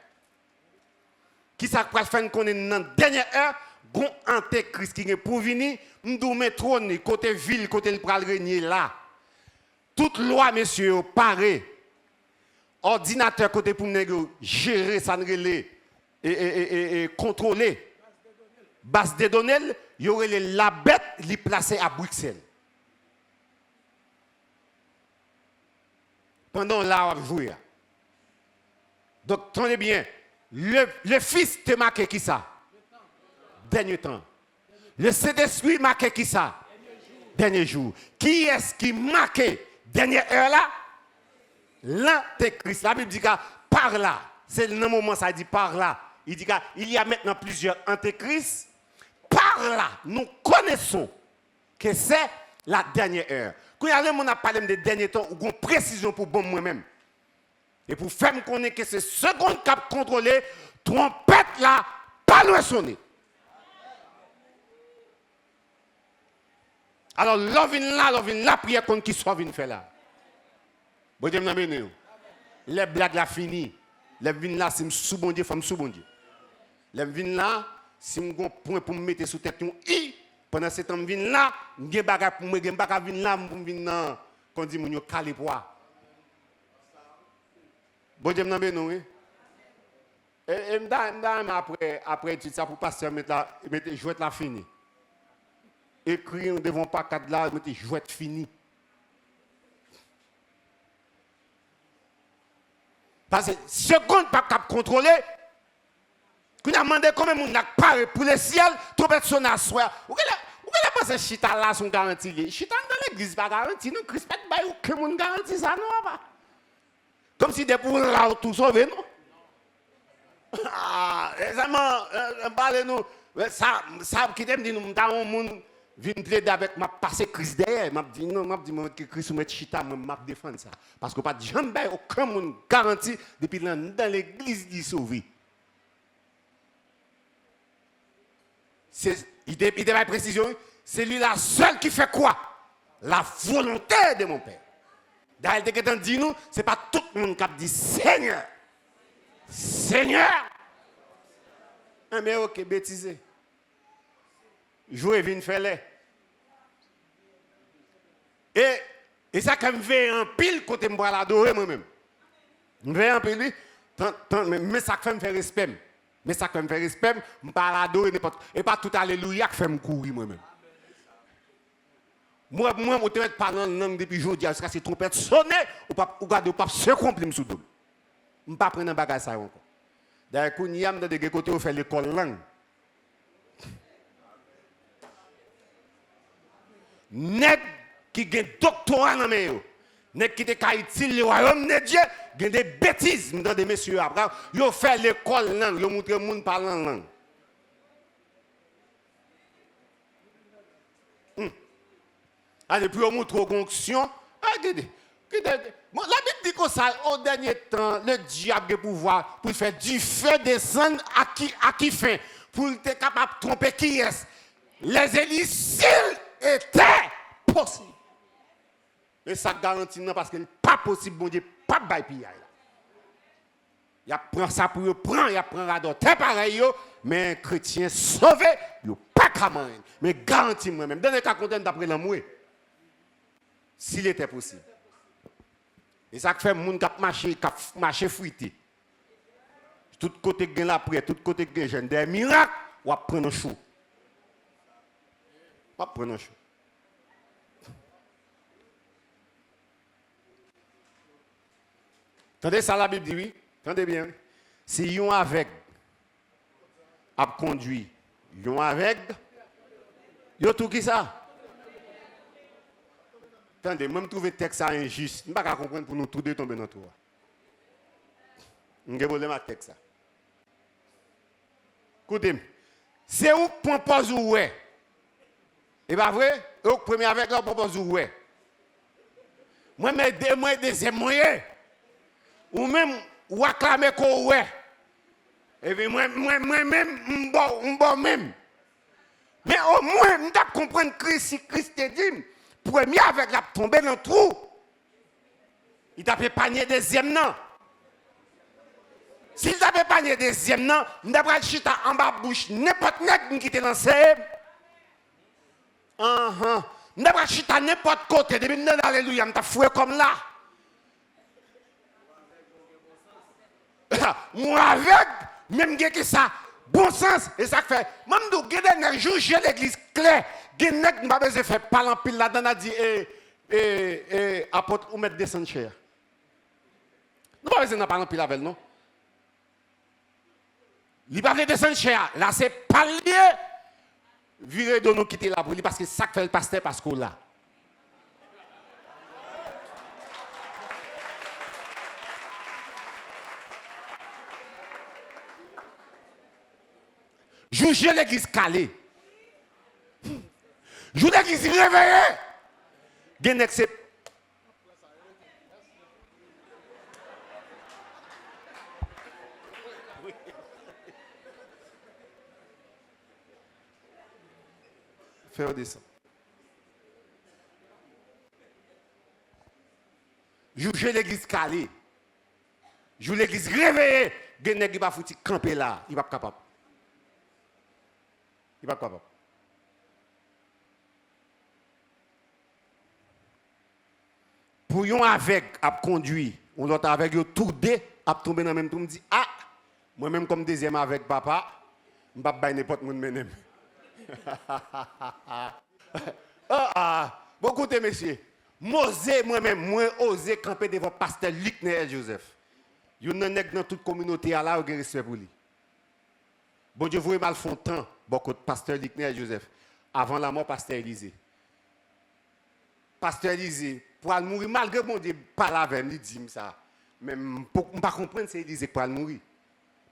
Speaker 1: Qui ça va faire qu'on est dans la dernière heure, gon antéchrist qui est pour venir, nous mettre trône côté ville, côté le pral régner là. Toute loi messieurs paré. Ordinateur côté pour nous gérer ça et contrôler. Base de données, il y aurait la bête li placée à Bruxelles. Pendant là on jouer. Donc tenez bien. Le fils te marqué qui ça? Dernier temps. Le Saint-Esprit marqué qui ça? Dernier jour. Qui est-ce qui marqué dernière heure là? L'antéchrist. La Bible dit que par là, c'est le moment ça dit par là. Il dit qu'il y a maintenant plusieurs antéchrists. Par là, nous connaissons que c'est la dernière heure. Quand on a parlé des derniers temps, on a une précision pour bon moi-même. Et pour faire me connaître que c'est seconde cap contrôlé, trompette là, pas loin sonner. Alors, l'ovine là, prière contre qui soit venu faire là. Bon Dieu m'amène. Les blagues là fini. Les vins là, c'est sous bon Dieu, femme sous bon Dieu. Les vins là, si je point pour me mettre sous tête i, pendant ce temps vin là, j'ai bagarre pour me, j'ai bagarre vin là, pour me vin qu'on dit mon calé poids. Bon Dieu m'amène oui. Et après tout ça pour passer mettre jouette là fini. Écrire devant pas cadre là, mettre jouette fini. Parce que seconde pas cap contrôler. Qu'on a demandé combien de monde n'a pas pour le ciel, trop personne à soi. Ou qu'elle pense chita là son garantie. Chita dans l'église pas garantie, non Christ pas bail aucun monde garantie ça non pas. Comme si des pour là tout sauver non. Ah, exactement, parlez-nous. Ça qui t'aime dit nous dans un monde vient plaider avec m'a passé Christ derrière, m'a dit non, m'a dit que Christ met chita m'a défendre ça parce que pas jamais aucun monde garanti depuis dans l'église dit sauvé. Il devait précision, c'est lui la seule qui fait quoi? La volonté de mon Père. D'ailleurs, dès que dit nous, ce n'est pas tout le monde qui dit Seigneur. Seigneur. Mais ok, bêtisé. Jouer, vine, faire-les. Et ça, quand je vais en pile, côté je vais l'adorer moi-même. Je vais en pile, mais ça fait me faire respect. Mais ça fait me faire respect, je ne vais pas l'adorer n'importe. Et pas tout alléluia qui fait me courir moi-même. Moi, je ne vais pas dans le nom depuis aujourd'hui, parce que c'est trompette sonné, ou pas se complir sous tout. Je ne vais pas prendre un bagage ça encore. D'ailleurs, quand il y a des côtés où on fait l'école langue. Nèg qui a un doctorat dans mes nèg qui a utiliser le royaume de Dieu, il y a des bêtises dans des messieurs après, ils ont fait l'école langue, ils ont montré le monde parler en langue. Allez, pour montrer aux onction. Regardez. La Bible dit que ça, au dernier temps, le diable a pouvoir pour faire du feu descendre à qui fin. Pour être capable de tromper qui est. Les élites, s'ils étaient possibles. Mais ça garantit non parce que n'est pas possible, bon Dieu, pas de bail. Il prend ça pour eux, il prend radar. C'est pareil, mais un chrétien sauvé, il n'a pas qu'à manger. Mais garantis moi-même. Donnez qu'à compter d'après l'amour. S'il était possible. Et ça fait les gens qui marché fruité. Tout côté gain la prière, tout côté gain jeune. Des miracles, on va prendre un chou. On va prendre un chou. Attendez ça, la Bible dit oui. Attendez bien. Si yon avec a conduit, yon avec, yon tout qui ça? Attendez, même trouver le texte injuste. Je ne peux pas comprendre pour nous tous deux tomber dans tout. Je ne peux pas le texte. Écoutez, c'est où qu'on propose ou ouais? Et pas vrai? Au premier avec là, on propose ou ouais? Moi, deuxième moyen. Ou même, ou acclamer qu'on ouais. Et puis moi-même, bon même. Mais au moins, nous devons comprendre que si Christ te dit, premier avec la tomber dans le trou, il t'a fait panier deuxième non. S'il t'a fait panier deuxième non, nous devons chuter en bas bouche, n'importe qui te lance. Nous devons chuter n'importe côté, depuis nous alléluia, nous t'as foué comme là. Moi avec, même que ça, bon sens, et ça fait, même nous, un jour, j'ai l'église claire, gen nèg m'a besoin faire parler en pile là-dedans a dit apôtre ou mettre descendre cher. Nous pas besoin de parler en pile avec non. Il pas besoin descendre cher. Là c'est pas lié. Virer de nous quitter là pour lui parce que ça fait le pasteur parce qu'on là. Juger l'église calée. Je l'église réveillée. Genek c'est faire descendre. Juger l'église calée. Juger l'église réveillée. Genek il va foutre camper là, il va pas capable. Il va pas capable. Pour yon avec à conduire, on l'autre avec yo tout deux à tomber dans le même trou, me dit ah moi-même comme deuxième avec papa, je ne vais pas n'importe monde même. Beaucoup de messieurs, moi-même, moi osé camper devant pasteur Luc et Joseph. Yon nan nèg dans toute communauté là ou gen respect pour lui. Bon Dieu voyez mal font temps beaucoup de pasteur Luc et Joseph avant la mort pasteur Élisée. Pasteur Élisée pour mourir malgré bon Dieu parle avec lui dit ça. Mais pour pas comprendre c'est Élisée pour mourir.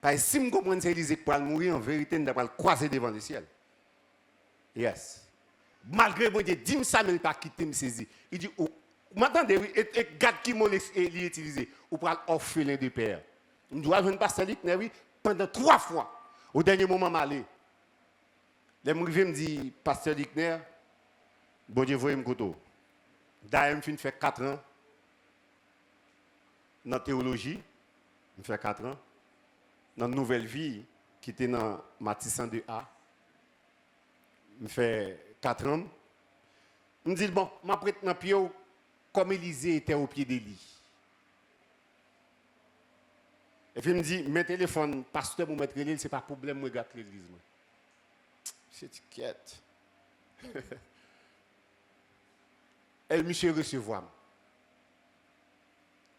Speaker 1: Parce que si je comprends c'est Élisée pour mourir en vérité on doit croiser devant le ciel. Yes. Malgré bon Dieu dit ça mais il pas quitter me saisir. Il dit oh, m'entendez et garde qui m'a utilisé ou pour orphelin de père. On doit venir pasteur Luc oui pendant 3 fois. Au dernier moment m'aller. Les m'rivé me dit pasteur Luc bon Dieu voyez me koto. D'ailleurs, je fais 4 ans dans la théologie. Je fais 4 ans. Dans la nouvelle vie, qui était dans Matissan 2A. Je fais 4 ans. Je me dis, bon, je prête dans le pied comme Élisée était au pied des lits. Et puis, je me dis, mes téléphones, pasteur, pour mettre l'île, ce n'est pas un problème, je regarde l'église. C'est étiquette. Elle me recevoir.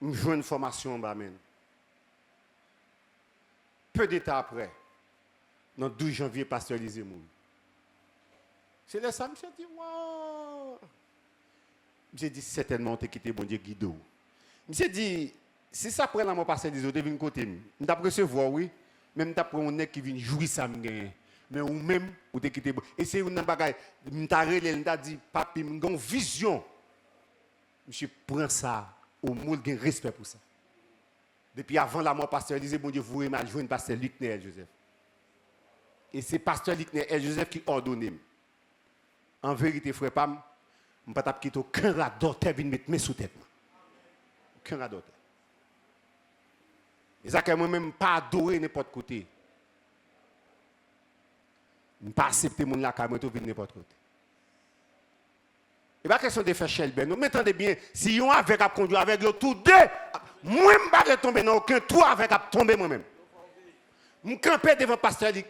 Speaker 1: Je joue une formation en Bamen. Peu de temps après, le 12 janvier, pasteur Élisée Moun. C'est là ça, je me dit, waouh! Je me dit, certainement, tu as quitté mon Dieu Guido. Je me dit, si ça prend la mort pasteur Élisée, tu viens côté. Je t'ai recevoir, oui. Même tu as pris un nez qui vient jouer ça, je mais ou même, ou te quitter. Et c'est une bagaille, m'ta dit, papi, j'ai une vision. Monsieur, prend ça, au monde, j'ai respect pour ça. Depuis avant la mort, pasteur disait, bon Dieu, vous rejoignez pasteur Luc Néel Joseph. Et c'est pasteur Luc Néel Joseph qui ordonne. En vérité, frère Pam, je ne vais pas quitter aucun radoteur qui mettre mes sous tête. Aucun radoteur. Et ça, que moi-même, pas adorer n'importe côté. Je ne pas accepter mon là, moi, tout venir n'importe côté. Et pas question de faire Shelben. Vous m'entendez bien, si on avec à conduire avec eux, tous deux, moi, je ne vais pas tomber dans aucun trou avec à tomber moi-même. Je me campe devant pasteur Luc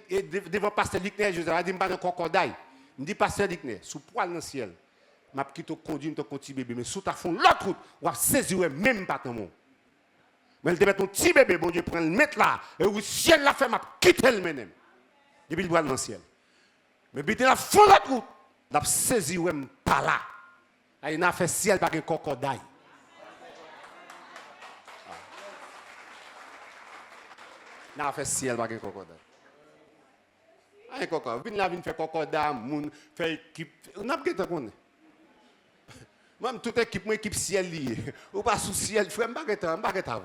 Speaker 1: Néel, je dis, je ne pas dans crocodile. Je dis, pasteur Luc Néel, sous poil dans le ciel, je vais quitter conduire ton petit bébé, mais sous ta fond l'autre route, on va saisir même pas ton monde. Mais il te met ton petit bébé, bon Dieu, prend le mettre là, et le ciel l'a fait, m'a quitté le même. Depuis le bois dans le ciel. Mais puis il a fond l'autre route, il a saisi même pas là. Il a fait ciel par un crocodile. Il a fait ciel par un crocodile. Un crocodile. Il a fait crocodile, moun, fait équipe. On a pas qu'on même toute équipe, moi équipe ciel lié. Ou pas sous ciel, frère, je ne sais pas.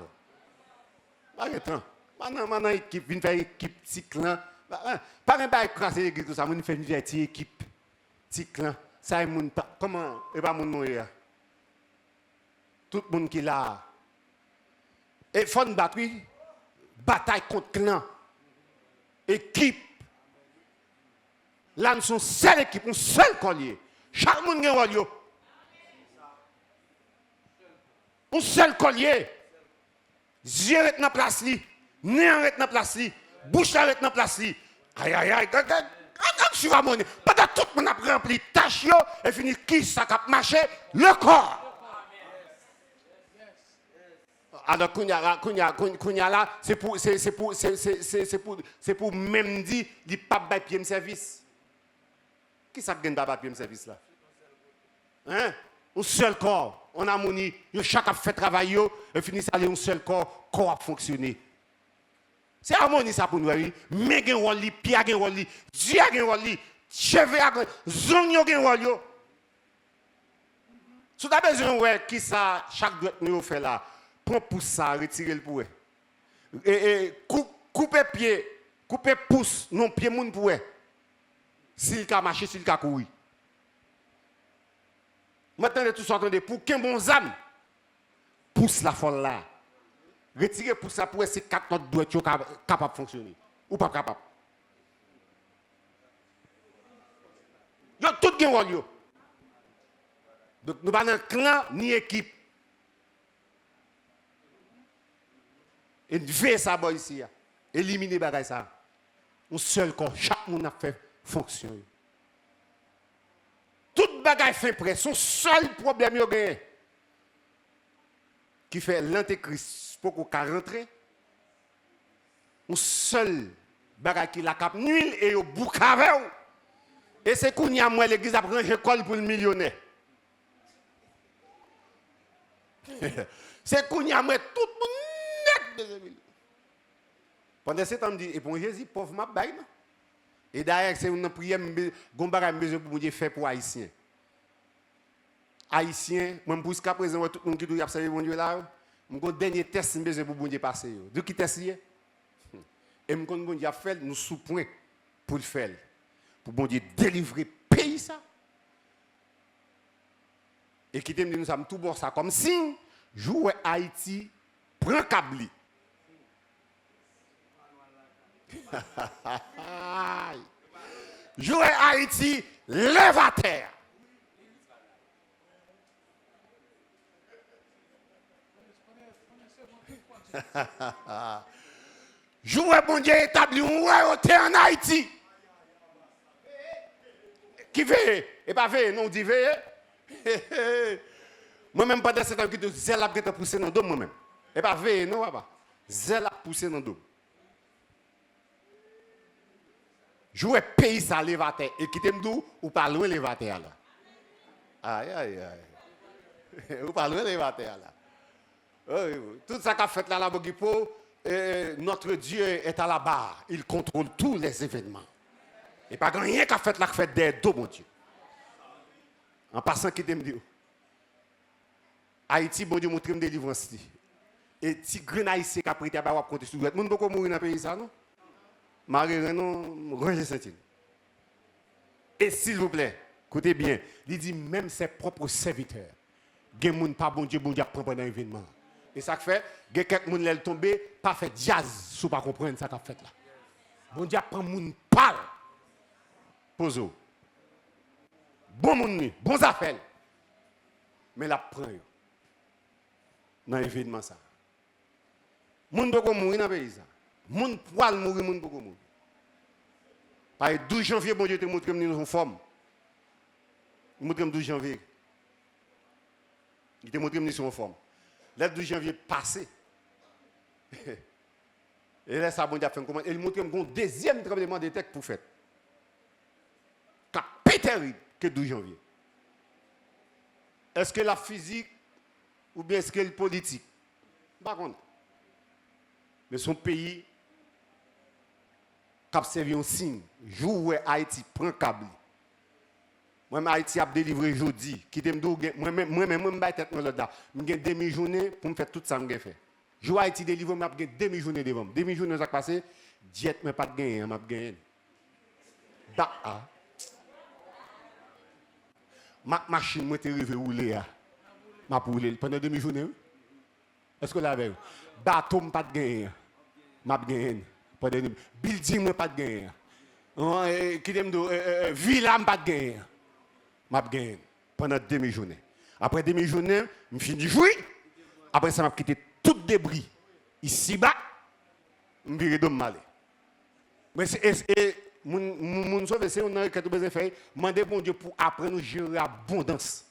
Speaker 1: Maintenant, équipe, vient faire équipe, cyclan. Pas un bail crassé l'église, tout ça, on fait une petite équipe, cyclan. Ça est mon comment, et pas mon nom. Tout le monde qui est là. Et faut une bataille contre clan. Équipe. Là, nous sommes seule équipe, un seul collier. Chaque monde a un collier. Un seul collier. Yeux est dans la place, nez est dans la place, bouche est dans la place. Aïe, aïe, aïe, quand tu vas monter, pendant tout le monde a rempli tâche et fini qui ça a marché, le corps. Alors, Kounya là, c'est pour même dire, il n'y a pas de papier service. Qui ça gagne pas papier service là? Hein? Un seul corps, on a harmonie, chacun fait travail, et finit ça, un seul corps a fonctionné. C'est harmonie ça pour nous, oui. Mais il y a un rôle, pied a un rôle, Dieu a un rôle, cheveux a un rôle, zone a un rôle. Si vous avez besoin de qui ça, chaque doigt nous fait là, prends pouce ça, retirez le pouet. Et coupez pied, coupez pouce, non pied moun pouet. S'il a marché, s'il a couru. Maintenant, tout ça, pour qu'un bon âme pousse la folle là. Retirez pour ça pour essayer 4 notes doigts capable de fonctionner. Ou pas capable. Yo tout gen rôle yo. Donc nous pas dans clan ni équipe. Et veille ça boy ici. Éliminer bagay ça. Un seul corps, chaque monde a fait fonction. Tout bagay fait prêt, son seul problème yo gagne. Qui fait l'antéchrist pour qu'on rentrer. Un seul bagay qui la cap nuit et au boucave. Et c'est qu'on y a moi l'église a pris école pour le millionnaire. C'est qu'on y a moi tout le monde net. Pendant ce temps, je dis, et pour Jésus, pauvre m'a baille. Et d'ailleurs, c'est une prière, que besoin pour Dieu faire pour Haïtiens. Haïtiens, même pour jusqu'à présent, tout le monde qui doit observer mon Dieu là, mon dernier test, je besoin pour Dieu passer. De qui test hier? Et mon Dieu a fait, nous sous-point pour le faire. Pour bon Dieu délivrer pays ça. Et qui t'aime nous sommes tout bon ça comme signe, jouer Haïti, prend câble. Jouer Haïti, lève à terre. Jouer bon Dieu établi une royauté en Haïti. Qui veille? Et pas veille, non, dit veille. Moi-même, pendant ce temps, je suis zèle à pousser dans le dos, moi-même. Et pas veille, non, papa. Zèle à pousser dans le dos. Jouer pays ça levater et quitter m'dou ou pas loin levater là. Aïe aïe aïe. Ou pas loin levater là. Tout ça qu'a fait là la Bogipo, notre Dieu est à la barre, il contrôle tous les événements. Et pas rien qu'a fait la fête des deux, mon Dieu. En passant, qui t'aime dire, Haïti, bon Dieu, montre une délivrance. Et si grain haïtien qui a prêté à avoir compter sur le monde, ne peut pas mourir dans le pays, ça, non? Marie, non, rangez Saint-Île. Et s'il vous plaît, écoutez bien, il dit même ses propres serviteurs, il n'y a pas bon Dieu prend pendant l'événement. Et ça fait, il y a quelqu'un qui est tombé, pas fait jazz, si vous ne comprenez pas ce qu'il fait là. Bon Dieu prend moun parle. Pose. Bon moun, bon affaires. Mais la prend dans l'événement ça. Moun peut mourir dans le pays ça. Moun poil mourir, moun peut mourir. Par le 12 janvier, bon Dieu te montre comme nous forme. Il montre comme 12 janvier. Il te montre comme nous sommes en forme. Le 12 janvier passé. Et là, ça, bon Dieu a fait un commande. Et il montre comme un deuxième tremblement de terre pour faire. Cap pété que 12 janvier. Est-ce que la physique ou bien est-ce que le politique? Pas contre. Mais son pays a servi un signe. Jour où Haïti prend câble. Moi, Haïti a délivré aujourd'hui. Moi-même, je vais tête dans l'autre. Je vais demi-journée pour me faire tout ça que je fais. Jour Haïti délivre, je vais demi-journée devant. Demi-journée, ça passé. Diète, mais pas de gain, je vais gagner. Ma machine, moi, je suis rouler. Je rouler pendant demi-journée. Est-ce que vous l'avez? Bateau, pas de gain. Je vais gagner. Building, pas de gain. Villa, pas de gain. Je gagne pendant demi-journée. Après demi-journée, je finis de jouer. Après ça, je quitté tout débris. Ici-bas, je vais de mal. Mais mon sauve, c'est on a besoin de faire. Demandez bon Dieu pour apprendre à gérer l'abondance.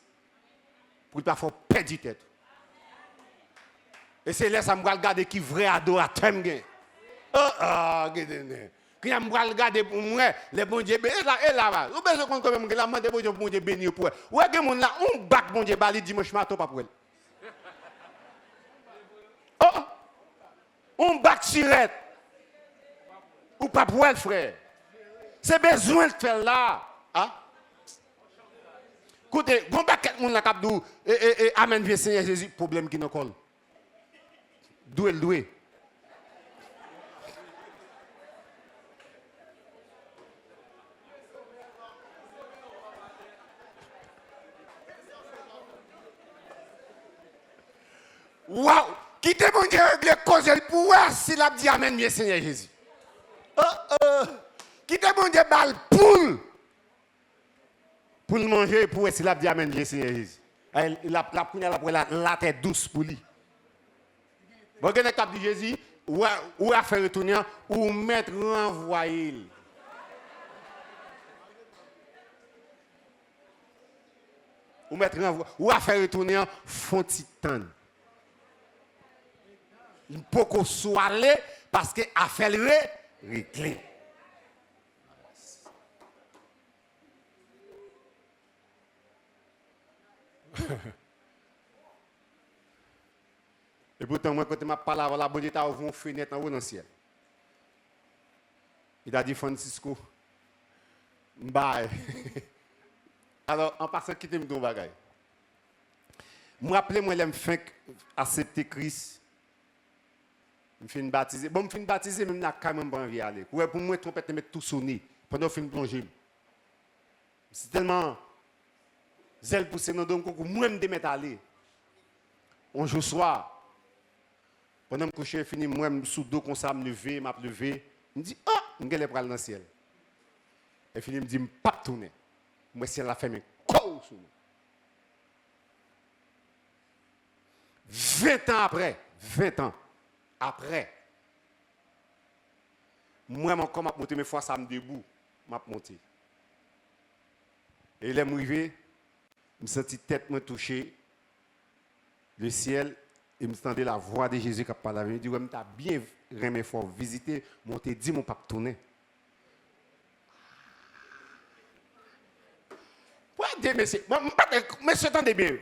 Speaker 1: Pour ne pas faire perdre tête. Et c'est là que je vais regarder qui vrai adorateur. Regardez. Quand je vais regarder pour moi, les bons dieux, et là, vous besoin quand même que la main de bon Dieu pour Dieu bénir pour elle. Ou est-ce que mon là, on bac bon Dieu, bali dimanche matin pas pour elle. Oh, on bac sirette. Ou pas pour elle, frère. C'est besoin de faire là. Hein? Écoutez, bon bac mon là cap dou et amen bien Seigneur Jésus, problème qui nous colle. Doué le doué. Waouh! Qui te bon Dieu régler cause le pouvoir s'il a dit amen bien Seigneur Jésus. Qui te bon Dieu balle poule pour manger pour s'il a dit amen bien Seigneur Jésus. La tête douce pour lui. Bon que cap de Jésus ou à faire retourner ou mettre renvoyer. Ou mettre renvoyer ou à faire retourner font titan. Il peut qu'on soit allé parce que a fait le réglé. Et pourtant, moi, quand je parle à la bonne Dieu, il y a une fenêtre en haut dans le ciel. Il a dit Francisco, bye. Alors, en passant, quittez-moi ton bagage. Moi, rappelez-moi, je me accepter Christ. Je me fais baptiser. Bon, je me fais baptiser, même là, quand même, pas envie d'aller. Pour moi, trompette, mettre tout sonné pendant que je me plonge. C'est tellement zèle poussé dans le dos, moi, je me mettre à aller. Un jour soir, pendant que je suis fini, moi, je sous dos comme ça, je me lever, je me dis, ah, je vais aller dans le ciel. Et fini, je me dis, je ne vais pas tourner. Moi, si elle a fait mes coups sur moi. 20 ans après, moi, quand je monte mes fois, ça me debout, je monte. Et là, je me sens tête me toucher le ciel et me sentais la voix de Jésus qui parle avec moi. Je me dis, tu as bien aimé fort visiter, monter, dit mon pape tourner. Ouais, messieurs, monsieur, attendez bien.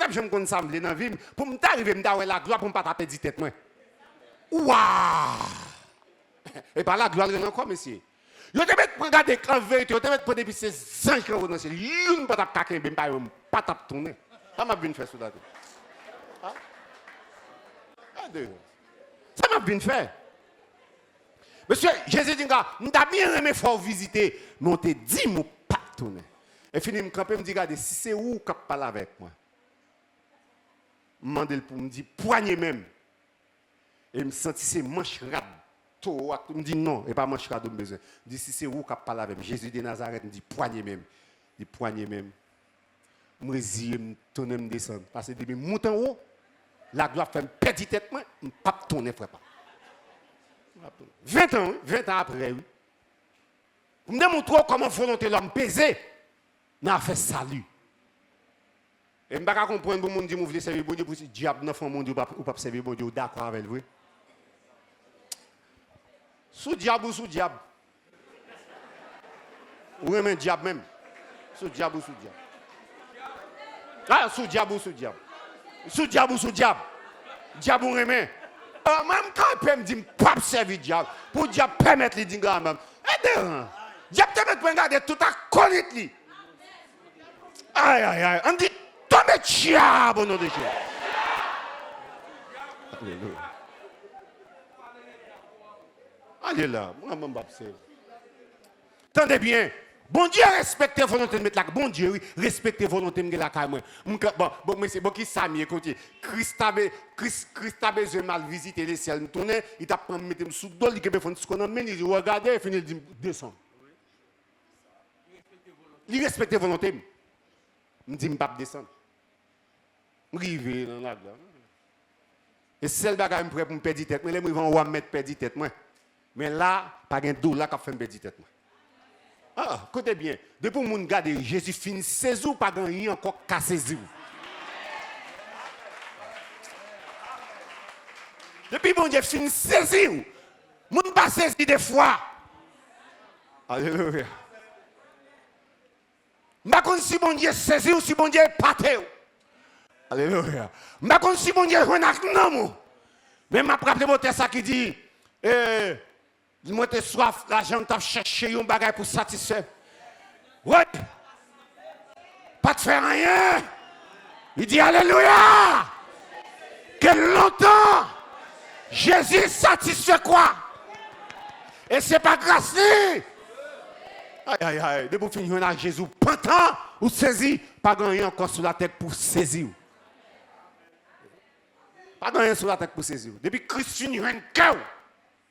Speaker 1: Je me connais ça dans la vie. Pour m'arriver à la gloire, pour ne pas taper tête. Waouh! Et par la gloire, il y a encore, monsieur. Yo te mettre regarder quand vérité, yo te mettre depuis ces anges qui dans ciel. Youn pas tap caquer, même pas tap tourner. Ça m'a bien fait sous la tête. Ah. Ça m'a bien fait. Monsieur, Jésus dit, nous avons bien aimé fort visiter, mais on te dit, mon pas tourner. Et fini, je me camper, me dit, regardez, si c'est où qui parle avec moi, je me demande pour me dire, poignée même. Et je me senti c'est manche rade. Je me dis non, et pas manche rade, je besoin. Je dis, si c'est où qui parle avec moi, Jésus de Nazareth, me dit, poignée même. Je dis, poignée même. Je me dis, je me tourne, me descendre. Parce que depuis monter en haut, la gloire fait me perdre tête, moi, je ne peux pas tourner, frère. 20 ans après, oui. Pour me démontrer comment volonté l'homme pesait, n'a fait salut. Et je ne peux pas comprendre pour monde dit que vous voulez servir bon Dieu pour ce diable dans mon Dieu ou pas servir bon Dieu d'accord avec vous. Sous diable ou sous diable. Ou même diable même. Sous diable ou sous diable. Ah, sous diable ou sous diable. Sous diable ou sous diable. Diable ou même. Même quand il peut me dire pas servir diable pour diable permettre les dingue même. Diable te mettre regarder tout à colite li. Aïe aïe aïe, on dit tomber diable au nom de Jésus. Alléluia. Allez là, moi je m'absève. Tendez bien. Bon Dieu respecte la volonté de mettre la bon Dieu oui, respecte la volonté de mettre la caille moi. Bon mais c'est bon qui ça mieux côté. Christ a besoin mal visiter les ciels, me tourner, il t'a prendre mettre sous dos, il peut faire ce qu'on amène, il regarder, finit dit descend. Il respecte la volonté. Me dit pas descendre. River dans la glace. Et celle bagaille me prêt pour me perdre tête, mais les moi vont mettre perdre tête moi. Mais là, pas un dollar qui fait me perdre tête moi. Ah, écoutez bien, depuis que vous regardez, Jésus finit 16 jours, pas rien encore qu'à saisir. Depuis que mon Dieu finit 16 jours, vous ne pas saisir des fois. Alléluia. Je ne sais pas si mon Dieu saisit ou si mon Dieu est pâté. Alléluia. Je ne sais pas si mon Dieu est un homme. Mais je me rappelle ça qui dit, moi, t'es soif, l'argent, t'as cherché un bagage pour satisfaire. Ouais. Pas de faire rien. Il dit Alléluia. Que longtemps, Jésus satisfait quoi? Et c'est pas grâce lui. Aïe, aïe, aïe. Depuis que vous finissez avec Jésus, pantant ou saisi, pas gagner encore sur la tête pour saisir. Pas gagner sur la tête pour saisir. Depuis que Christ finit un cœur.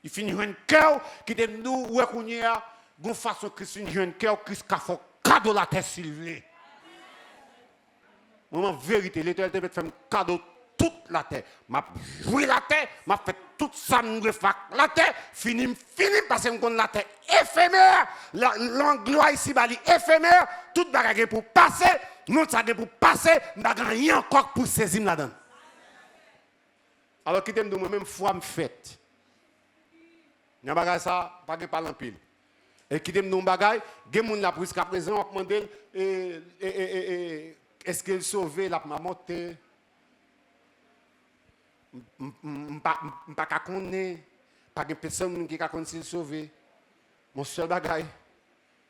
Speaker 1: Il finit un cœur qui dit nous, où est qu'on y a, d'une façon Christ finit un cœur, Christ a fait cadeau la terre s'il veut. En vérité, l'Éternel devait faire un cadeau toute la terre. M'a joué la terre, m'a fait tout ça, la terre, fini, parce que la terre éphémère, l'anglois ici, éphémère, toute bagarre pour passer, nous ça pour passer, nous n'avons rien encore pour saisir là-dedans. Alors, qui t'aime de moi-même, foi me fait. Il y a un bagage ça, pas de parler en pile. Et qui t'aime de mon bagage, il y a des gens qui jusqu'à présent ont demandé est-ce qu'il sauvé la maman? Je ne pas connaître, pas de personne qui a connu s'il sauvé. Mon seul bagage,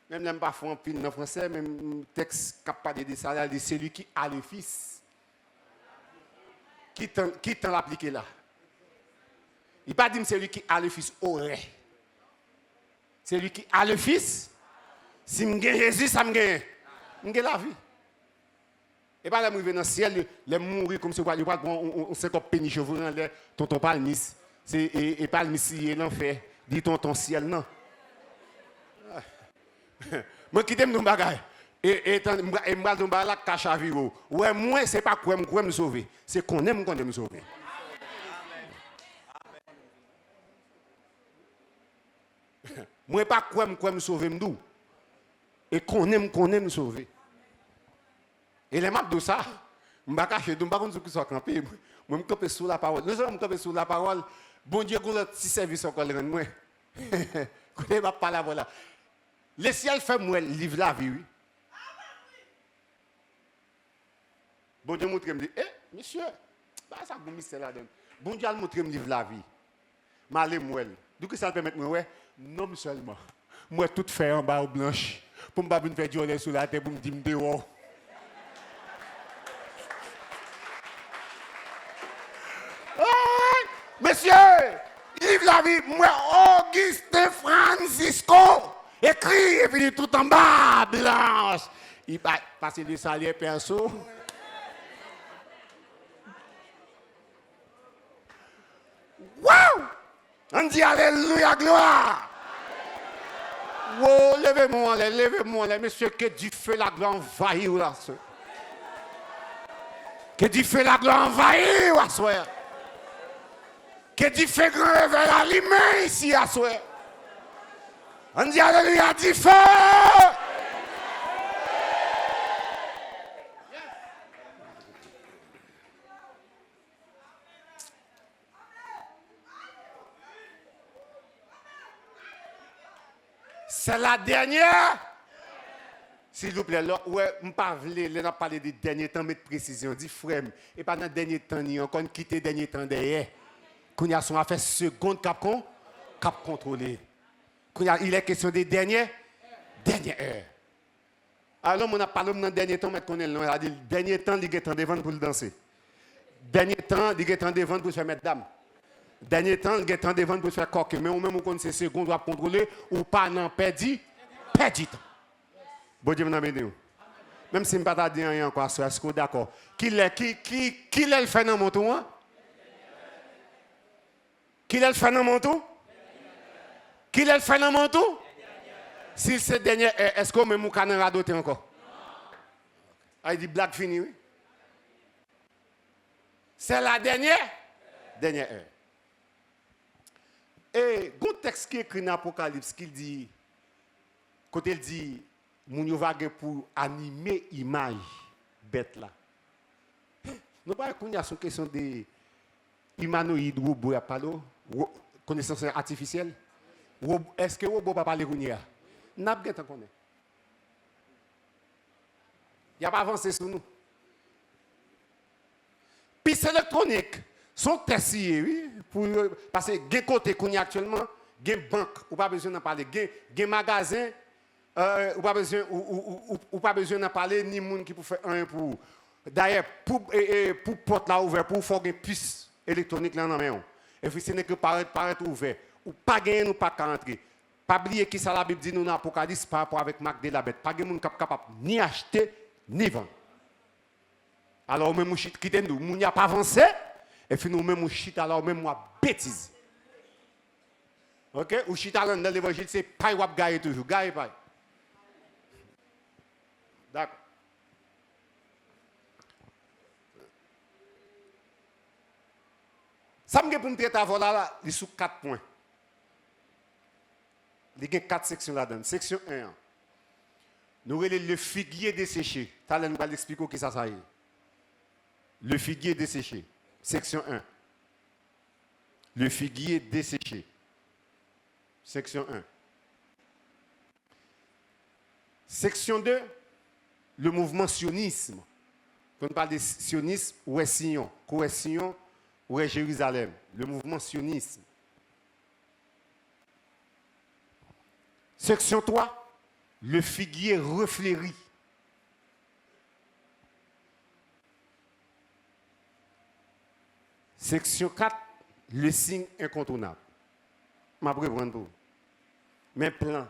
Speaker 1: même si je pas fait en pile en français, même le texte capable de ça, c'est celui qui a le fils. Qui t'en l'appliquer là? Il ne pas dire c'est lui qui a le fils aurait. C'est lui qui a le fils. Si je gagne Jésus, ça me gagne. Je gagne la vie. Et pas là, je vais dans le ciel, je mourir comme si on s'est comme péniche, vous rendez tonton palmis. Et palmis, il est l'enfer. Dis tonton ciel, non. Moi, qui t'aime dans le bagage. Et je vais dans le bagage, cache à vivre. Ouais, moi, ce n'est pas quoi me sauver. C'est qu'on aime me sauver. Moi, pas quoi me sauver m'dou. Et qu'on aime me sauver. Et les maps de ça, je ne vais pas cacher, je ne vais pas dire que ça camper. Moi, je camper sous la parole. Nous sommes camper sous la parole. Bon Dieu, qu'on a petit service encore le moi. Qu'on ne va pas là voilà. Le ciel fait moi livre la vie. Oui. Bon Dieu montre me dit, monsieur, ça vous mystère là-dedans. Bon Dieu montre me livre la vie. Malé moi. Du coup ça permet moi ouais, non seulement. Moi, tout fait en barre blanche. Pour ne pas faire du sur la tête pour me dire dehors. Monsieur, livre la vie, moi, Auguste Francisco, écrit et puis tout en bas, blanche. Il passe du salaire perso. Waouh! On dit Alléluia, gloire! Wow, levez-moi, là, monsieur, que du feu la gloire envahit, là, que du feu la gloire envahit, là, soeur. Que du feu grand réveil allumé ici, à soeur. On dit Alléluia, du feu! C'est la dernière. S'il vous plaît, là, ouais, je ne parle pas des derniers temps, mais de précision. Dis frère, et pas dans les derniers temps, ni encore quitter les derniers temps derrière. Quand il y a son affaire seconde cap contrôlé. Quand il est question des dernières heures. Alors, on a parlé dans le dernier temps, mais on a dit le dernier temps, il est en devant pour le danser. Dernier temps, il est en devant pour se faire mettre dame. Dernier temps, il est en devant pour se faire coquer. Mais au même moment, ces secondes doivent contrôler ou pas, non, perdu temps. Bon Dieu, même si je ne pas dire rien encore, est-ce que vous d'accord? Qui est le fait dans mon tour? Qui est le fait dans mon tour? Qui est le fait dans mon tour? Si c'est dernier, est-ce que vous même vous radoter encore? Il dit blague finie, oui. C'est la dernière heure. Et un texte qui est écrit dans l'Apocalypse, qui dit, quand il dit, moun yo va pour animer l'image bête là. Nous pas qu'on y a une question de humanoïde robot à parler, connaissance artificielle. Est-ce que robot va parler qu'on y a? N'a pas tant connaît. Il y a pas avancé sur nous. Puis électronique sont testés, oui, parce que des côté qu'on y a actuellement, des banques, ou pas besoin d'en parler, des magasins. Ou pas besoin d'en parler, ni monde qui peut faire un pour. D'ailleurs, pour porte là ouvert, pour faire une puce électronique là dans la main. Et puis ce n'est que paraître ouvert. Ou pas gagner, ou pas rentrer. Pas oublier qui ça la Bible dit nous dans l'Apocalypse par rapport avec Marc de la Bête. Pas de monde capable ni acheter, ni vendre. Alors même chute qui nous, nous n'y a pas avancé. Et puis nous même chute alors même moi bêtise. OK? Ou chute dans l'évangile c'est pas ou gagner toujours, gagner pas. D'accord. Ça me pour me traiter avant là, il est sous 4 points. Il y a 4 sections là-dedans. Section 1. Nous avons le figuier desséché. Talent nous va l'expliquer qui ça est. Le figuier desséché. Section 1. Le figuier desséché. Section 1. Section 2. Le mouvement sionisme. Quand on parle de sionisme, où est Sion? Où est Sion? Où est Jérusalem? Le mouvement sionisme. Section 3. Le figuier refléri. Section 4. Le signe incontournable. Je vais prendre pour vous. Mais plan.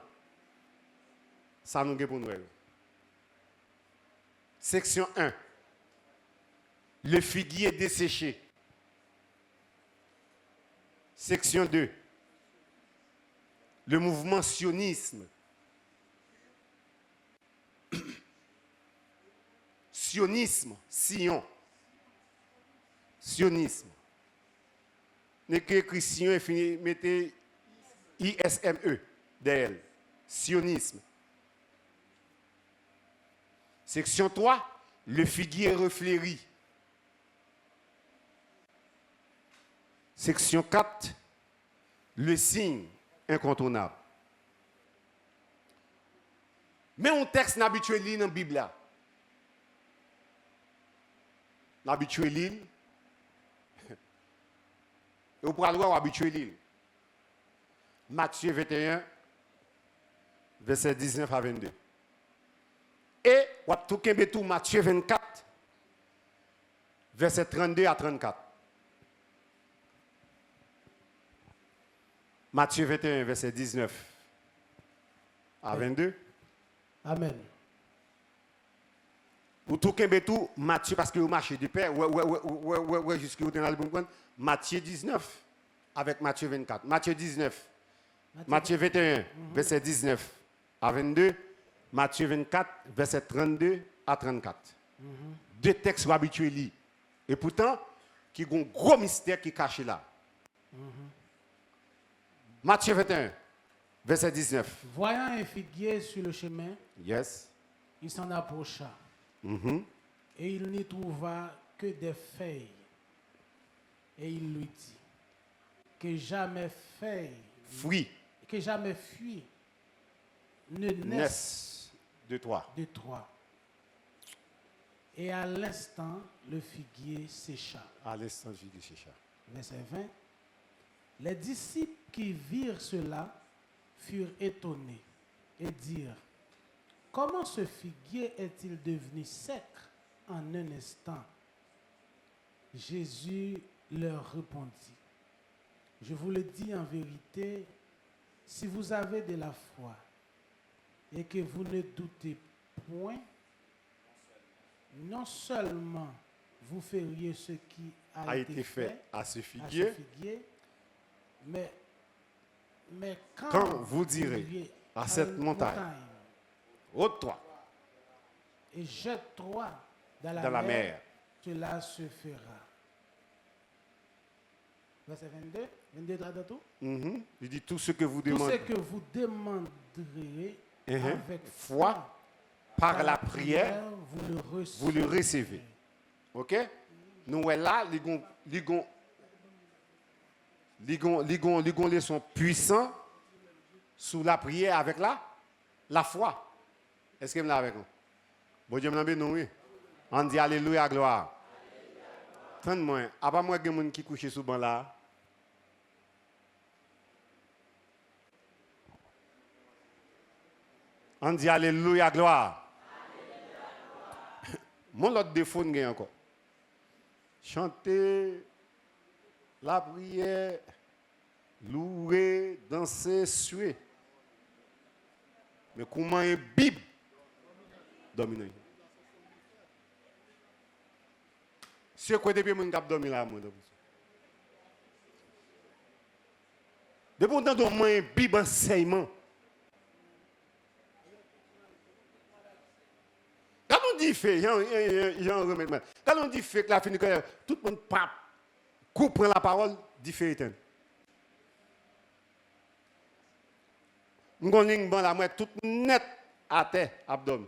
Speaker 1: Ça nous est pour nous. Section 1. Le figuier desséché. Section 2. Le mouvement sionisme. Sionisme, Sion. Sionisme. N'est qu'écrit Sion et fini, mettez ISME derrière. Sionisme. Section 3, le figuier refléri. Section 4, le signe incontournable. Mais un texte n'habituel dans la Bible là. L'habituel l'île. Et vous pourrez le voir habituel l'île. Matthieu 21, verset 19 à 22. Et tout Matthieu 24, verset 32 à 34. Matthieu 21, verset 19 à 22.
Speaker 2: Amen.
Speaker 1: Ou tout Matthieu, parce que vous marchez de paix, jusqu'à vous Matthieu 19 avec Matthieu 24. Matthieu 19, Matthieu 21, verset 19 à 22. Matthieu 24, verset 32 à 34. Deux textes habitués lire. Et pourtant, qui ont un gros mystère qui est caché là. Matthieu 21, verset 19.
Speaker 2: Voyant un figuier sur le chemin,
Speaker 1: Yes.
Speaker 2: il s'en approcha. Et il n'y trouva que des feuilles. Et il lui dit, que jamais
Speaker 1: Fruit.
Speaker 2: Que jamais fuit ne naisse
Speaker 1: de toi.
Speaker 2: Et à l'instant, le figuier sécha.
Speaker 1: À l'instant, le figuier sécha.
Speaker 2: Verset 20. Les disciples qui virent cela furent étonnés et dirent, comment ce figuier est-il devenu sec en un instant? Jésus leur répondit, je vous le dis en vérité, si vous avez de la foi et que vous ne doutez point, non seulement vous feriez ce qui a été fait
Speaker 1: à ce figuier,
Speaker 2: mais
Speaker 1: quand vous direz à cette montagne, ôte-toi
Speaker 2: et jette-toi dans la mer, cela se fera. Verset 22, 22 là tout.
Speaker 1: Il dit tout ce que vous demandez.
Speaker 2: Tout ce que vous demanderez avec
Speaker 1: foi, par la prière, vous le recevez. Ok? Nous là, les sont puissants sous la prière avec la foi. Est-ce que vous êtes avec nous? Bon Dieu, nous oui. On dit alléluia, gloire. Attends-moi, après moi, il y a des gens qui couchent sous le banc là. On dit alléluia, gloire. Mon autre défaut, il y a encore. Chanter, la prière, louer, danser, suer. Mais comment une Bible domine? C'est quoi depuis mon cap domine là, moi? Depuis on entend moi une Bible enseignement. Quand on dit fait, quand on dit fait, la fin du cœur, tout le monde coupe la parole, dit fait éteindre. Nous avons la moi tout net à terre, abdomen.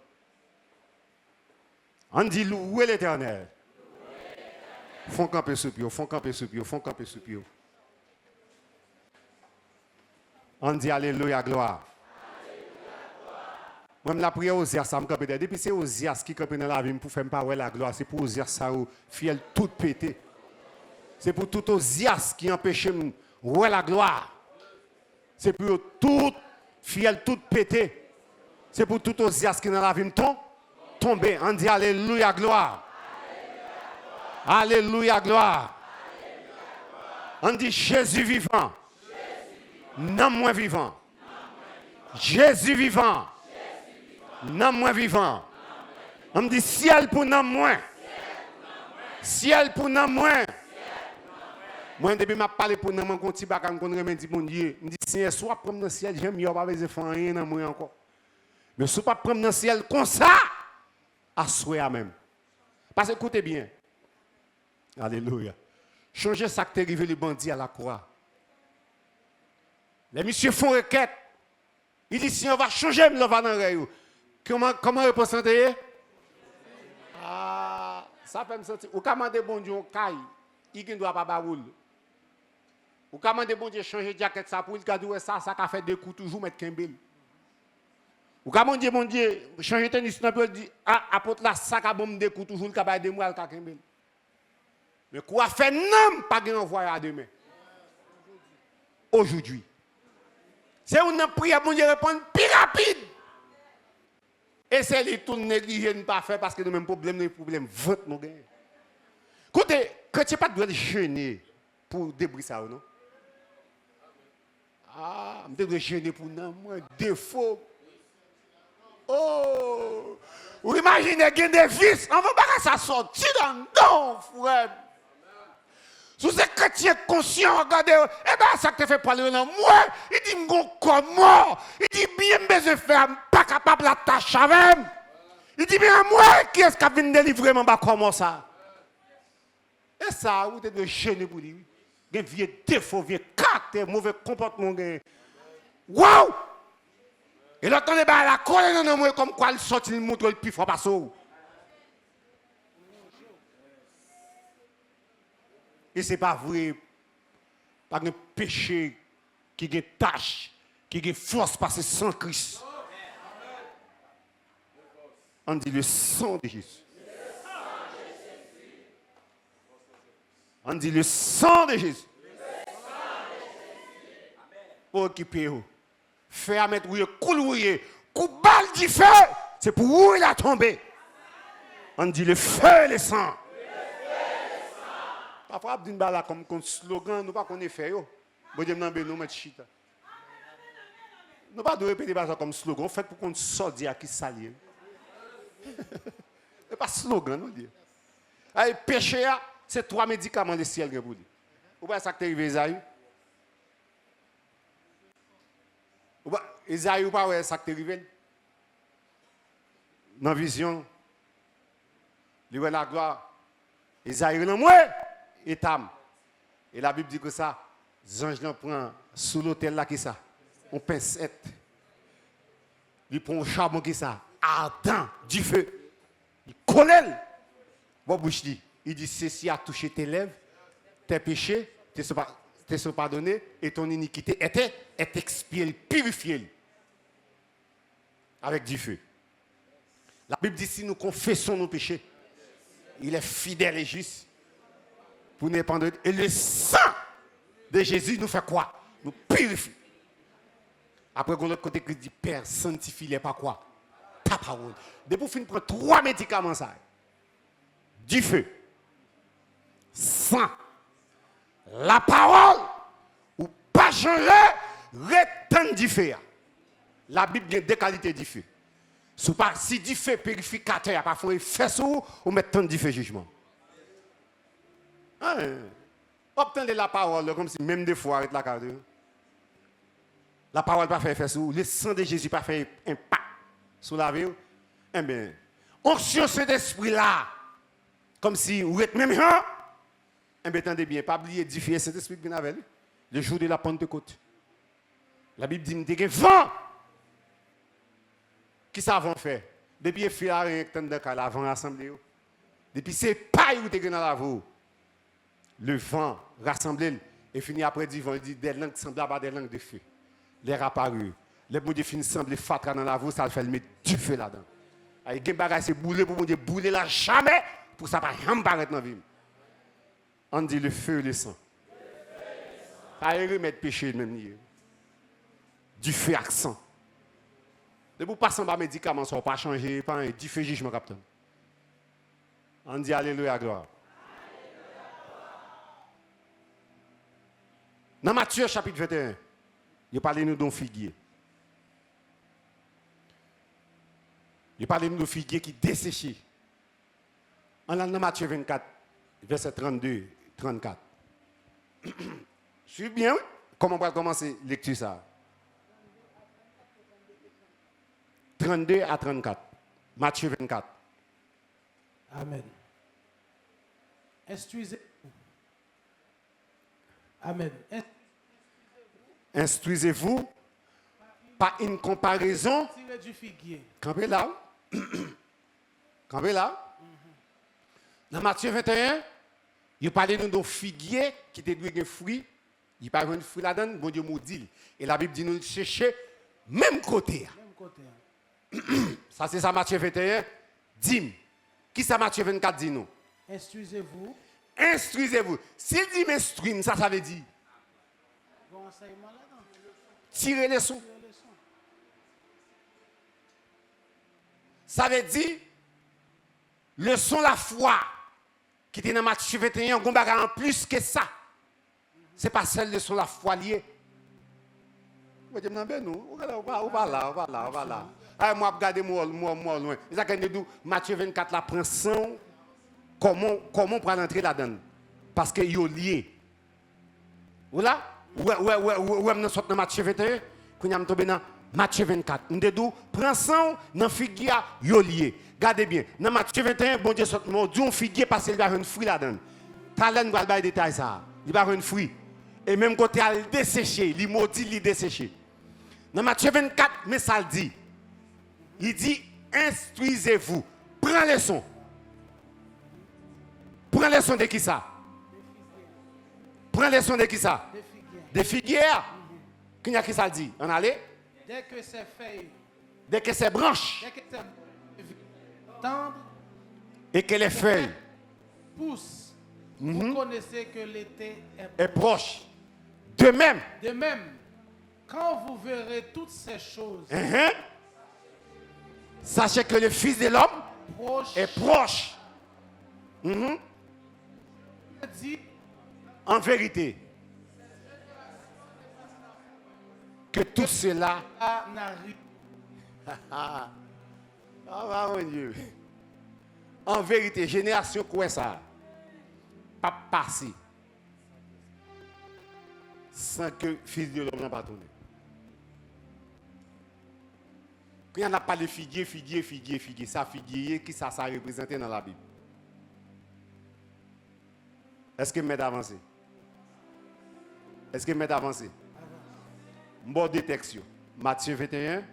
Speaker 1: On dit louer l'Éternel. Font camper sous pied, font camper sous pied, font camper sous pied. On dit alléluia, gloire. Moi, la prière aux ça me campe. Depuis c'est Osias qui campe dans la vie pour faire parole la gloire. C'est pour Osias ça ou fiel tout pété. C'est pour tout Osias qui empêche ouais la gloire. C'est pour tout fiel tout pété. C'est pour tout Osias qui dans la vie tomber. On dit alléluia, gloire. Alléluia, gloire. On dit Jésus vivant. Non moins vivant. Jésus vivant. Non moins vivant. On me dit ciel pour non moins. Ciel pour non moins. Moi, depuis m'a parlé pour non moins, quand tu vas dit mon Dieu, je dis Seigneur, soit prendre dans le ciel, j'aime mieux, pas besoin de faire rien dans moi encore. Mais soit pas prendre dans le ciel comme ça, à souhait même. Parce que écoutez bien. Alléluia. Changer ça qui est arrivé les bandits à la croix. Les messieurs font requête. Ils disent si on va changer, on va dans le rayon. Comment représenter? Ah, ça fait me sentir. Ou comment demander bon Dieu on caille, il ne doit pas baoul. Ou comment demander bon Dieu changer de jaquette ça pour il garder ça a fait deux coups toujours mettre Kembel. Ou comment dire bon Dieu changer tennis pour dire apporte la sac à bombe deux coups toujours le capable de moi le Kembel. Mais quoi fait non pas gain envoyer à demain. Aujourd'hui. C'est une prière bon Dieu répond pile rapide. Et c'est les tout négligés ne pas faire parce que nous même problème vote nous gagne. Écoutez, quand tu pas de gêner pour débris ça non. Ah, je dois gêner pour non moi défaut. Oh, vous imaginez qu'il y a des vices, on ne va pas ça sortir non, frère. Si vous êtes chrétien conscient, regardez, eh bien, ça te fait parler dans moi. Il dit, comment? Il dit, bien, je ne suis pas capable de la tâche avec. Il dit, bien, moi, qui est-ce qui vient délivrer mon bas comment ça? Et ça, vous êtes gêné pour lui. Il y a un vieux défaut, vieux caractère, mauvais comportement. Waouh! Et l'autre, on est à la colère dans moi, comme quoi il sort, il montre le plus fort par ça. Et ce n'est pas vrai, pas un péché qui a une tâche, qui a une force parce que sans Christ. On dit le sang de Jésus. On dit le sang de Jésus. Pour occuper vous. Faire mettre où coup balle du feu, c'est pour où il a tombé. On dit le feu et le sang. Parfois, d'une balle comme slogan, nous pas qu'on est fait. Bon Dieu, nous mettre chita. Nous pas de répéter ça comme slogan, fait pour qu'on sorte à qui s'allie. C'est pas slogan, nous dire. Le péché, c'est 3 médicaments de ciel que vous dites. Vous voyez ça qui est arrivé, Esaïe? Esaïe, vous voyez ça qui est arrivé? Dans la vision, il voit la gloire. Esaïe, non, moi, et Tam. Et la Bible dit que ça, les anges prend sous l'autel là, qui ça? On pincette. Il prend un charbon qui ça? Ardent, du feu. Il connaît. Bon, bouche dit. Il dit, ceci a touché tes lèvres, tes péchés, te sont pardonnés, et ton iniquité est expiée, purifiée. Avec du feu. La Bible dit, si nous confessons nos péchés, il est fidèle et juste pour nous pardonner. Et le sang de Jésus nous fait quoi? Nous purifie. Après, de l'autre côté, il dit, Père, sanctifie-les par quoi? Ta parole. Depuis qu'il prend 3 médicaments, ça. Du feu. Sang, la parole, ou pas changer, retendre du feu. La Bible a 2 qualités du feu. Si du feu purificateur, parfois il fait ça, ou mettre du feu jugement. Obtenez la parole, comme si même des fois, avec la carte. La parole pas fait ça, le sang de Jésus pas fait impact sur la vie. Eh bien, on sur cet esprit-là, comme si vous êtes même là. Eh bien, attendez bien, pas oublier d'édifier cet esprit qui avait le jour de la Pentecôte. La Bible dit qu'il y a vent. Qui ça vont faire? Depuis le fil à rien que l'avant rassemblé. Depuis c'est paille où tu es dans la voie. Le vent rassemblé et fini après du vent, il dit des langues semblables à des langues de feu. L'air apparu. Les mots de fin semblent fatra dans la voie, ça fait mettre du feu là-dedans. Il y a des bagages c'est bouler pour dire bouler là jamais pour ça pas jamais paraître dans la vie. On dit le feu et le sang. Ça y remettre péché même lié. Du feu accent. De vous passer par médicaments, ça ne va pas changer, pas un du feu jugement capitaine. On dit alléluia gloire. Dans Matthieu chapitre 21, il parle nous d'un figuier. Il parle nous d'un figuier qui desséché. On a dans Matthieu 24, verset 32, 34. Suivez bien, oui? Comment on va commencer la lecture ça? 32 à 34. Matthieu 24.
Speaker 2: Amen. Instruisez-vous. Amen.
Speaker 1: Instruisez-vous par une comparaison.
Speaker 2: Tirez du figuier.
Speaker 1: Campez là. Campez là. Dans Matthieu 21, il parlait de nos figuiers qui étaient des fruits. Il parlait de fruits là-dedans, bon Dieu maudit. Et la Bible dit nous chercher même côté.
Speaker 2: Même côté.
Speaker 1: Ça c'est ça Matthieu 21. Dis. Qui ça Matthieu 24 dit nous?
Speaker 2: Instruisez-vous.
Speaker 1: Instruisez-vous. S'il dit m'instruire, ça veut dire.
Speaker 2: Bon enseignement là-dedans.
Speaker 1: Tirez les sons.
Speaker 2: Tirez les sons.
Speaker 1: Ça veut dire, leçon la foi qui était dans Matthieu 21, on a en plus que ça. Ce n'est pas seule leçon la foi liée. Vous voyez, on va là. Moi, regardez moi loin. Matthieu 24, là, prend son. Comment on peut entrer là-dedans? Parce qu'il est lié. Voilà? Nous sommes dans Matthieu 21. Quand nous sommes dans Matthieu 24. Nous disons, prends son dans figuier, il est lié. Regardez bien. Dans Matthieu 21, bon Dieu, nous disons figuier parce qu'il y a un fruit là-dedans. Talent va le détail ça. Il va avoir un fruit. Et même quand il a desséché, il maudit, il desséché. Dans Matthieu 24, mais ça le dit. Il dit, instruisez-vous. Prends leçon. Prends leçon de qui ça? Prends leçon de qui ça? Des figuières. Qui a qui ça dit? On allait?
Speaker 2: Dès que ses feuilles.
Speaker 1: Dès que ses branches.
Speaker 2: Dès que ses tendres.
Speaker 1: Et que les feuilles
Speaker 2: poussent. Vous connaissez que l'été
Speaker 1: est proche. De même.
Speaker 2: De même, quand vous verrez toutes ces choses,
Speaker 1: sachez que le Fils de l'homme est proche.
Speaker 2: Dit,
Speaker 1: en vérité, que tout cela
Speaker 2: n'arrive.
Speaker 1: Ah, mon Dieu. En vérité, génération quoi ça? Pas passé. Sans que le Fils de l'homme n'a pas tourné. Quand il n'y a pas de figuier, ça figuier, qui ça représente dans la Bible? Est-ce que m'aide avancer? Est-ce que m'aide avancer? Bon des textes. Matthieu 21,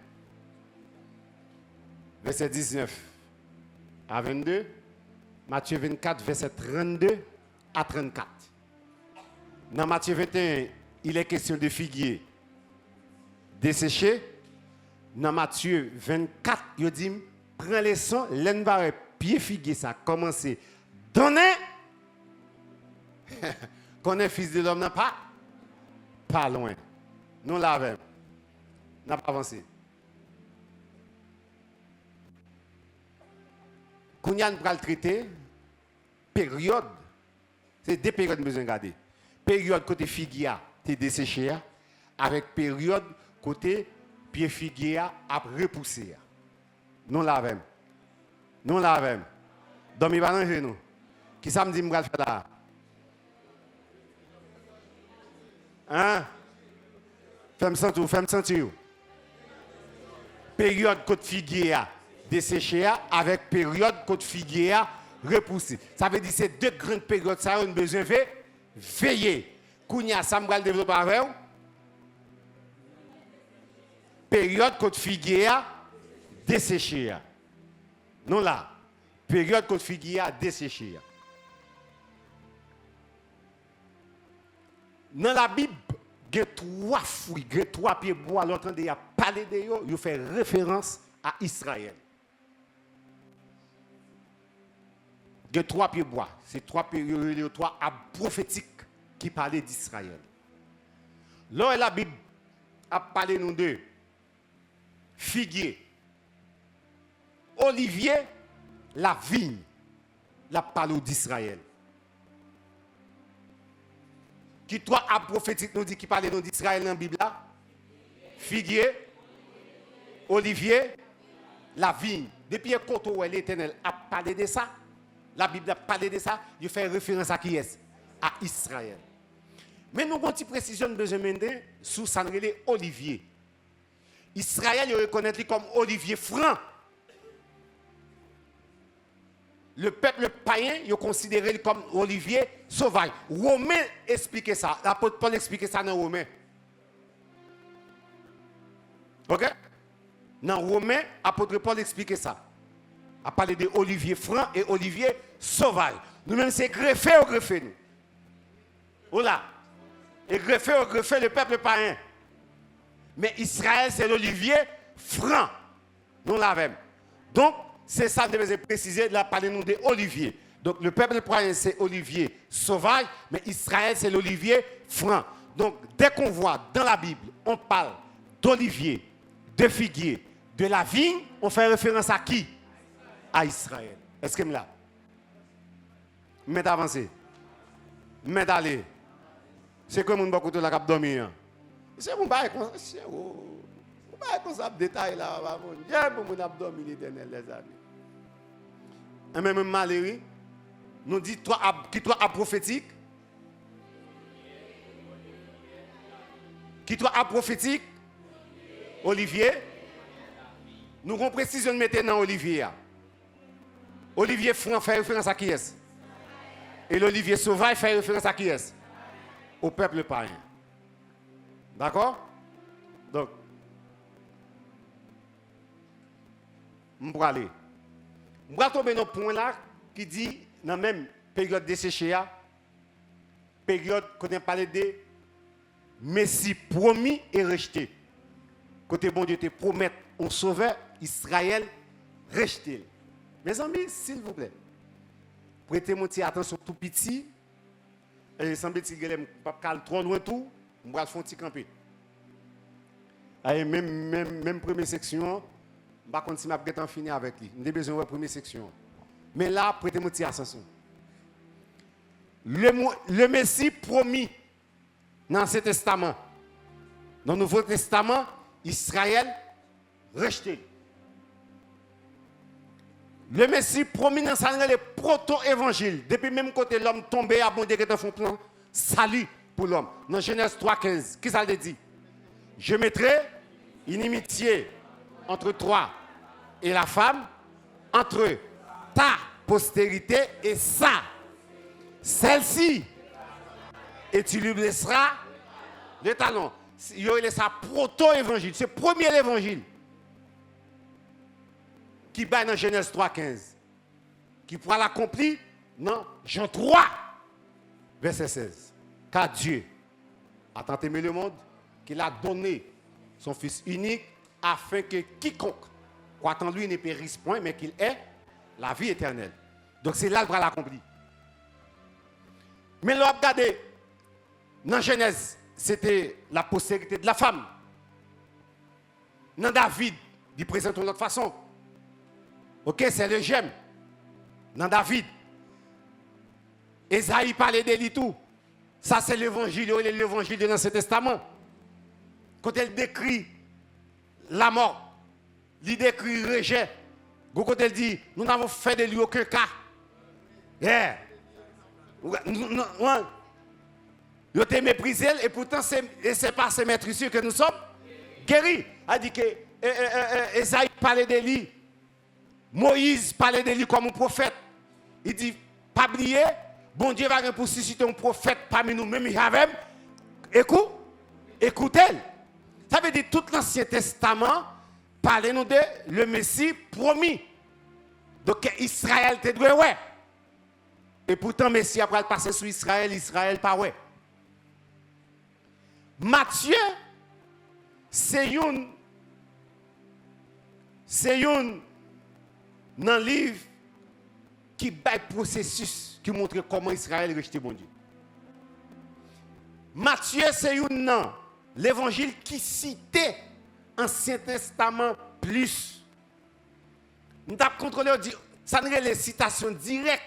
Speaker 1: verset 19 à 22. Matthieu 24, verset 32 à 34. Dans Matthieu 21, il est question de figuier desséché. Dans Matthieu 24, il dit, prends les sons, l'en va pied figuier ça, commencer. Donnez. Qu'on est fils de l'homme, n'a pas loin. Nous l'avons. N'a pas avancé. Quand on va le traiter, période, c'est deux périodes que nous besoin garder. Période côté figuier, tu es desséché, avec période côté pied figuier à repousser. Nous l'avons. Nous l'avons. Donc, il va ranger nous. Qui ça me dit, je vais faire là? Hein? Fais-moi sentir. Période côté figuier desséché avec période côté figuier repoussé. Ça veut dire que ces deux grandes périodes, ça a besoin de veiller. Kounya, ça me développer avec vous. Période côté figuier desséché. Non là. Période côté figuier desséché. Dans la Bible, il y a trois fruits, il y a trois pieds bois. L'autre, il y a parlé de eux, il fait référence à Israël. Il y a trois pieds bois. C'est trois pieds, trois arbres prophétiques qui parlaient d'Israël. Là, la Bible a parlé nous de figuier, olivier, la vigne, la parole d'Israël. Qui trois arbres prophétiques nous dit qui parlent d'Israël dans la Bible là? Figuier, olivier, la vigne. Depuis que l'Éternel a parlé de ça, la Bible a parlé de ça, il fait référence à qui est? À Israël. Mais nous avons une petite précision de besoin de sous Sanrele olivier. Israël, il reconnaît comme olivier franc. Le peuple païen, il considéré comme olivier sauvage. Romain expliquait ça. L'apôtre Paul expliquait ça dans Romain. Ok? Dans Romain, l'apôtre Paul expliquait ça. A parlé de olivier franc et olivier sauvage. Nous-mêmes, c'est greffé au greffé, nous. Voilà. Et greffé au greffé, le peuple païen. Mais Israël, c'est l'olivier franc. Nous l'avons. Donc, c'est ça que je vais préciser, là, parlez-nous de olivier. Donc, le peuple païen, c'est olivier sauvage, mais Israël, c'est l'olivier franc. Donc, dès qu'on voit dans la Bible, on parle d'olivier, de figuier, de la vigne, on fait référence à qui? à Israël. Est-ce que je là? Mais d'avancer. Mais d'aller. C'est comme un beaucoup de la cap dormir. C'est mon bail comme ça. Mon bail comme ça détail là. Dieu pour mon abdomen l'éternel les amis. Et même Valérie nous dit qui toi à prophétique. Qui toi à prophétique. Olivier. Nous avons précision de mettre dans Olivier. Olivier Franc fait référence à qui est-ce? Et l'Olivier Sauvage fait référence à qui est-ce? Au peuple païen. D'accord? Donc, je vais aller. Je vais tomber dans un point là qui dit, dans la même période desséchée, période qu'on a parlé de Messie promis et rejeté. Côté bon Dieu te promet, on sauveur, Israël rejeté. Mes amis, s'il vous plaît, prêtez mon attention tout petit. Et sans bêtise, je ne vais pas trop loin tout, je vais faire un petit camper. Même première section, je ne vais pas continuer à finir avec lui. J'ai besoin de la première section. Mais là, prêtez mon attention. Le Messie promis dans l'Ancien Testament, dans le Nouveau Testament, Israël rejeté. Le Messie promis dans le proto-évangile. Depuis même côté l'homme tombé, abondé, qui font plan salut pour l'homme. Dans Genèse 3,15, qui ça le dit? Je mettrai une inimitié entre toi et la femme, entre ta postérité et ça. Celle-ci, et tu lui blesseras le talon. Il y a ça proto-évangile. C'est le premier évangile qui bat dans Genèse 3,15. Qui pourra l'accomplir dans Jean 3, verset 16. Car Dieu a tant aimé le monde qu'il a donné son Fils unique afin que quiconque croit en lui ne périsse point, mais qu'il ait la vie éternelle. Donc c'est là qu'il va l'accomplir. Mais là, regardez, dans Genèse, c'était la postérité de la femme. Dans David, il présente d'une autre façon. Ok, c'est le j'aime. Dans David, Esaïe parlait de lui tout. Ça, c'est l'évangile de l'Ancien Testament. Quand elle décrit la mort, il décrit le rejet. Quand elle dit, nous n'avons fait de lui aucun cas. Yeah. Il a été méprisé et pourtant, c'est par ces maîtrisures que nous sommes guéris. Il dit que Esaïe parlait de lui. Moïse parlait de lui comme un prophète. Il dit, pas oublier, bon Dieu va pour susciter un prophète parmi nous, même écoutez. Ça veut dire tout l'Ancien Testament parlait nous de le Messie promis. Donc Israël te doit ouais. Et pourtant Messie après passer sur Israël pas ouais. Matthieu c'est un dans le livre qui bat le processus qui montre comment Israël rejeté bon Dieu. Matthieu, c'est l'évangile qui citait l'Ancien Testament plus. Nous avons contrôlé, ça n'est pas les citations directes.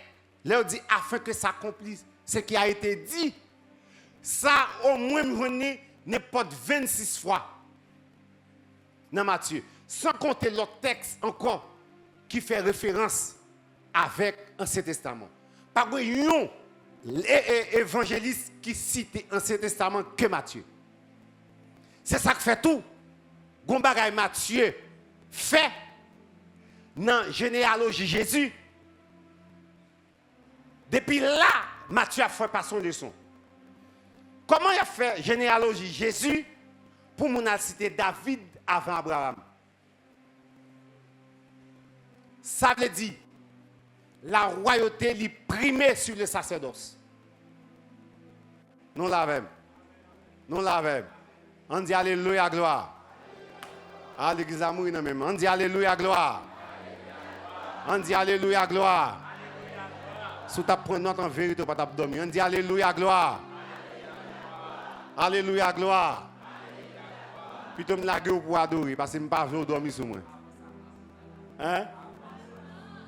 Speaker 1: Là, on dit afin que ça accomplisse ce qui a été dit. Ça, au moins, n'importe 26 fois dans Matthieu. Sans compter l'autre texte encore qui fait référence avec l'Ancien Testament. Pas un évangéliste qui cite l'Ancien Testament que Matthieu. C'est ça qui fait tout. Gombagay Matthieu fait dans la généalogie Jésus. Depuis là, Matthieu a fait par son leçon. Comment il a fait généalogie Jésus pour mon citer David avant Abraham? Ça veut dire la royauté lui primée sur le sacerdoce. Nous l'avons. On dit alléluia gloire. À l'église amour même. On dit alléluia gloire. On dit alléluia gloire. Si tu prends note en vérité, pas t'abdominer. On dit alléluia gloire. Alléluia gloire. Puis tu me lagues pour adorer parce que je ne peux pas dormir sur moi. Hein?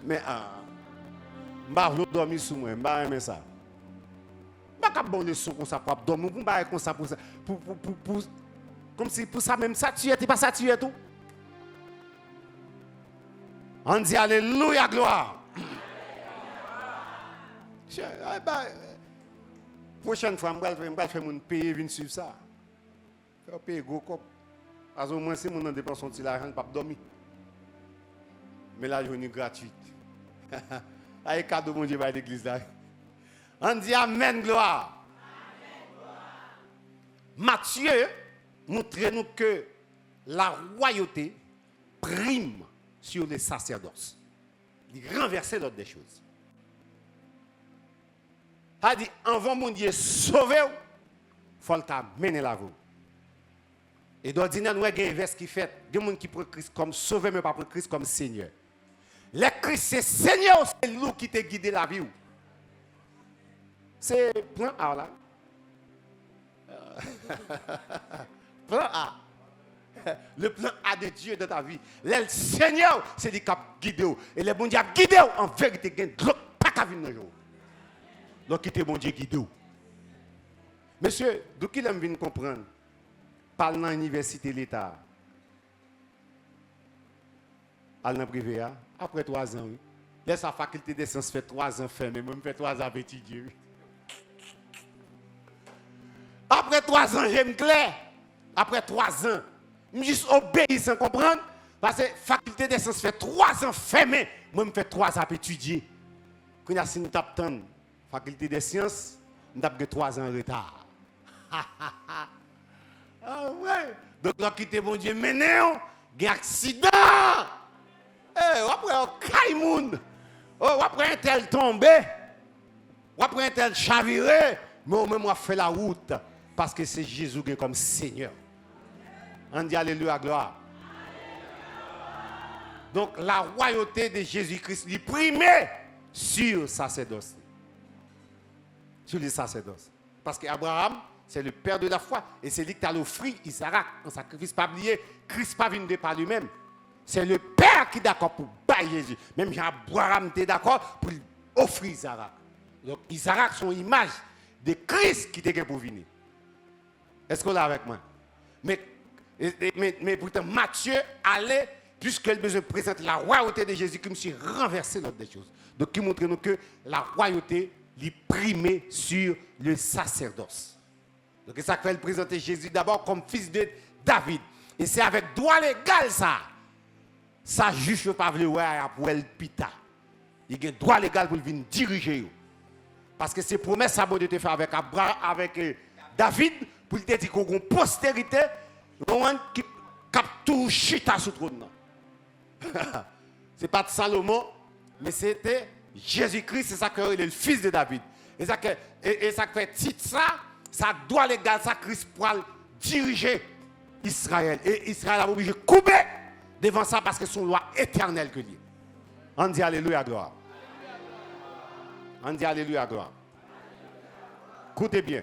Speaker 1: Mais je vais dormir sous moi, je vais aimer ça. Je ne vais pas bon leçon comme ça pour dormir, je ne vais pas comme ça comme si pour ça même ça tu es pas ça tu es tout. On dit alléluia gloire. Prochaine fois, je vais faire mon payer venir suivre ça. Je vais payer gros cop. Parce que moi, si mon dépense son petit argent, pas dormir. Mais là, je suis gratuite. Aïe, cadeau, mon Dieu, va l'église là. On dit Amen, gloire. Matthieu montre-nous que la royauté prime sur les sacerdoces. Il renverse l'ordre des choses. Il dit, avant mon Dieu sauver, il faut mener la voie. Et d'ordinaire, nous avons un verset qui fait, des gens qui prennent Christ comme sauveur, mais pas prennent Christ comme Seigneur. Le Christ, c'est Seigneur, c'est lui qui t'a guidé la vie. C'est plan A là. Plan A. Le plan A de Dieu dans ta vie. Le Seigneur, c'est lui qui a guidé. Et le bon Dieu a guidé en vérité. Il n'y a pas qu'à venir dans le jour. Donc, qui était bon Dieu guidé. Monsieur, d'où qu'il aime venir comprendre? Parle dans l'université de l'État. Al dans privé, après 3 ans, oui. Laisse la faculté des sciences fait 3 ans fermé, moi je fais 3 ans étudier. Après 3 ans, j'aime clair. Après 3 ans, je juste obéir sans comprendre. Parce que la faculté des sciences fait 3 ans fermé, moi je fais 3 ans étudier. Quand il y a si nous tapons faculté des sciences, nous avons 3 ans en retard. Ah ouais. Donc là, quitter mon Dieu, mené, il y a un accident. Après un caïmoun, après un tel tombé, après un tel chaviré, mais au même moi fait la route parce que c'est Jésus qui est comme Seigneur. On dit alléluia gloire. Donc la royauté de Jésus-Christ est primée sur le sacerdoce. Sur le sacerdoce. Parce qu'Abraham, c'est le père de la foi et c'est lui qui a offert Isaac en sacrifice. Pas oublier, Christ pas venu de par lui-même. C'est le Père qui est d'accord pour bailler Jésus. Même Abraham était d'accord pour offrir Isaac. Donc Isaac, son image de Christ qui était pour venir. Est-ce qu'on est avec moi? Mais pourtant, Matthieu allait, puisqu'il besoin de présenter la royauté de Jésus, comme si renverser l'ordre des choses. Donc, il montre nous que la royauté est primée sur le sacerdoce. Donc, c'est ça fait présenter Jésus d'abord comme fils de David. Et c'est avec droit légal ça. Ça juge ne pas vouloir pour el pita. Il a un droit légal pour venir diriger. Parce que c'est promesse ça bon de te faire avec Abraham, avec David pour te dire qu'on a une postérité qui cap tout chita sous trône. C'est pas de Salomon, mais c'était Jésus-Christ, c'est ça que est le fils de David. Et ça fait titre ça doit légal ça Christ pour diriger Israël. Et Israël a obligé de couper devant ça parce que son loi éternelle que lié. On dit alléluia gloire. On dit alléluia gloire. Écoutez bien.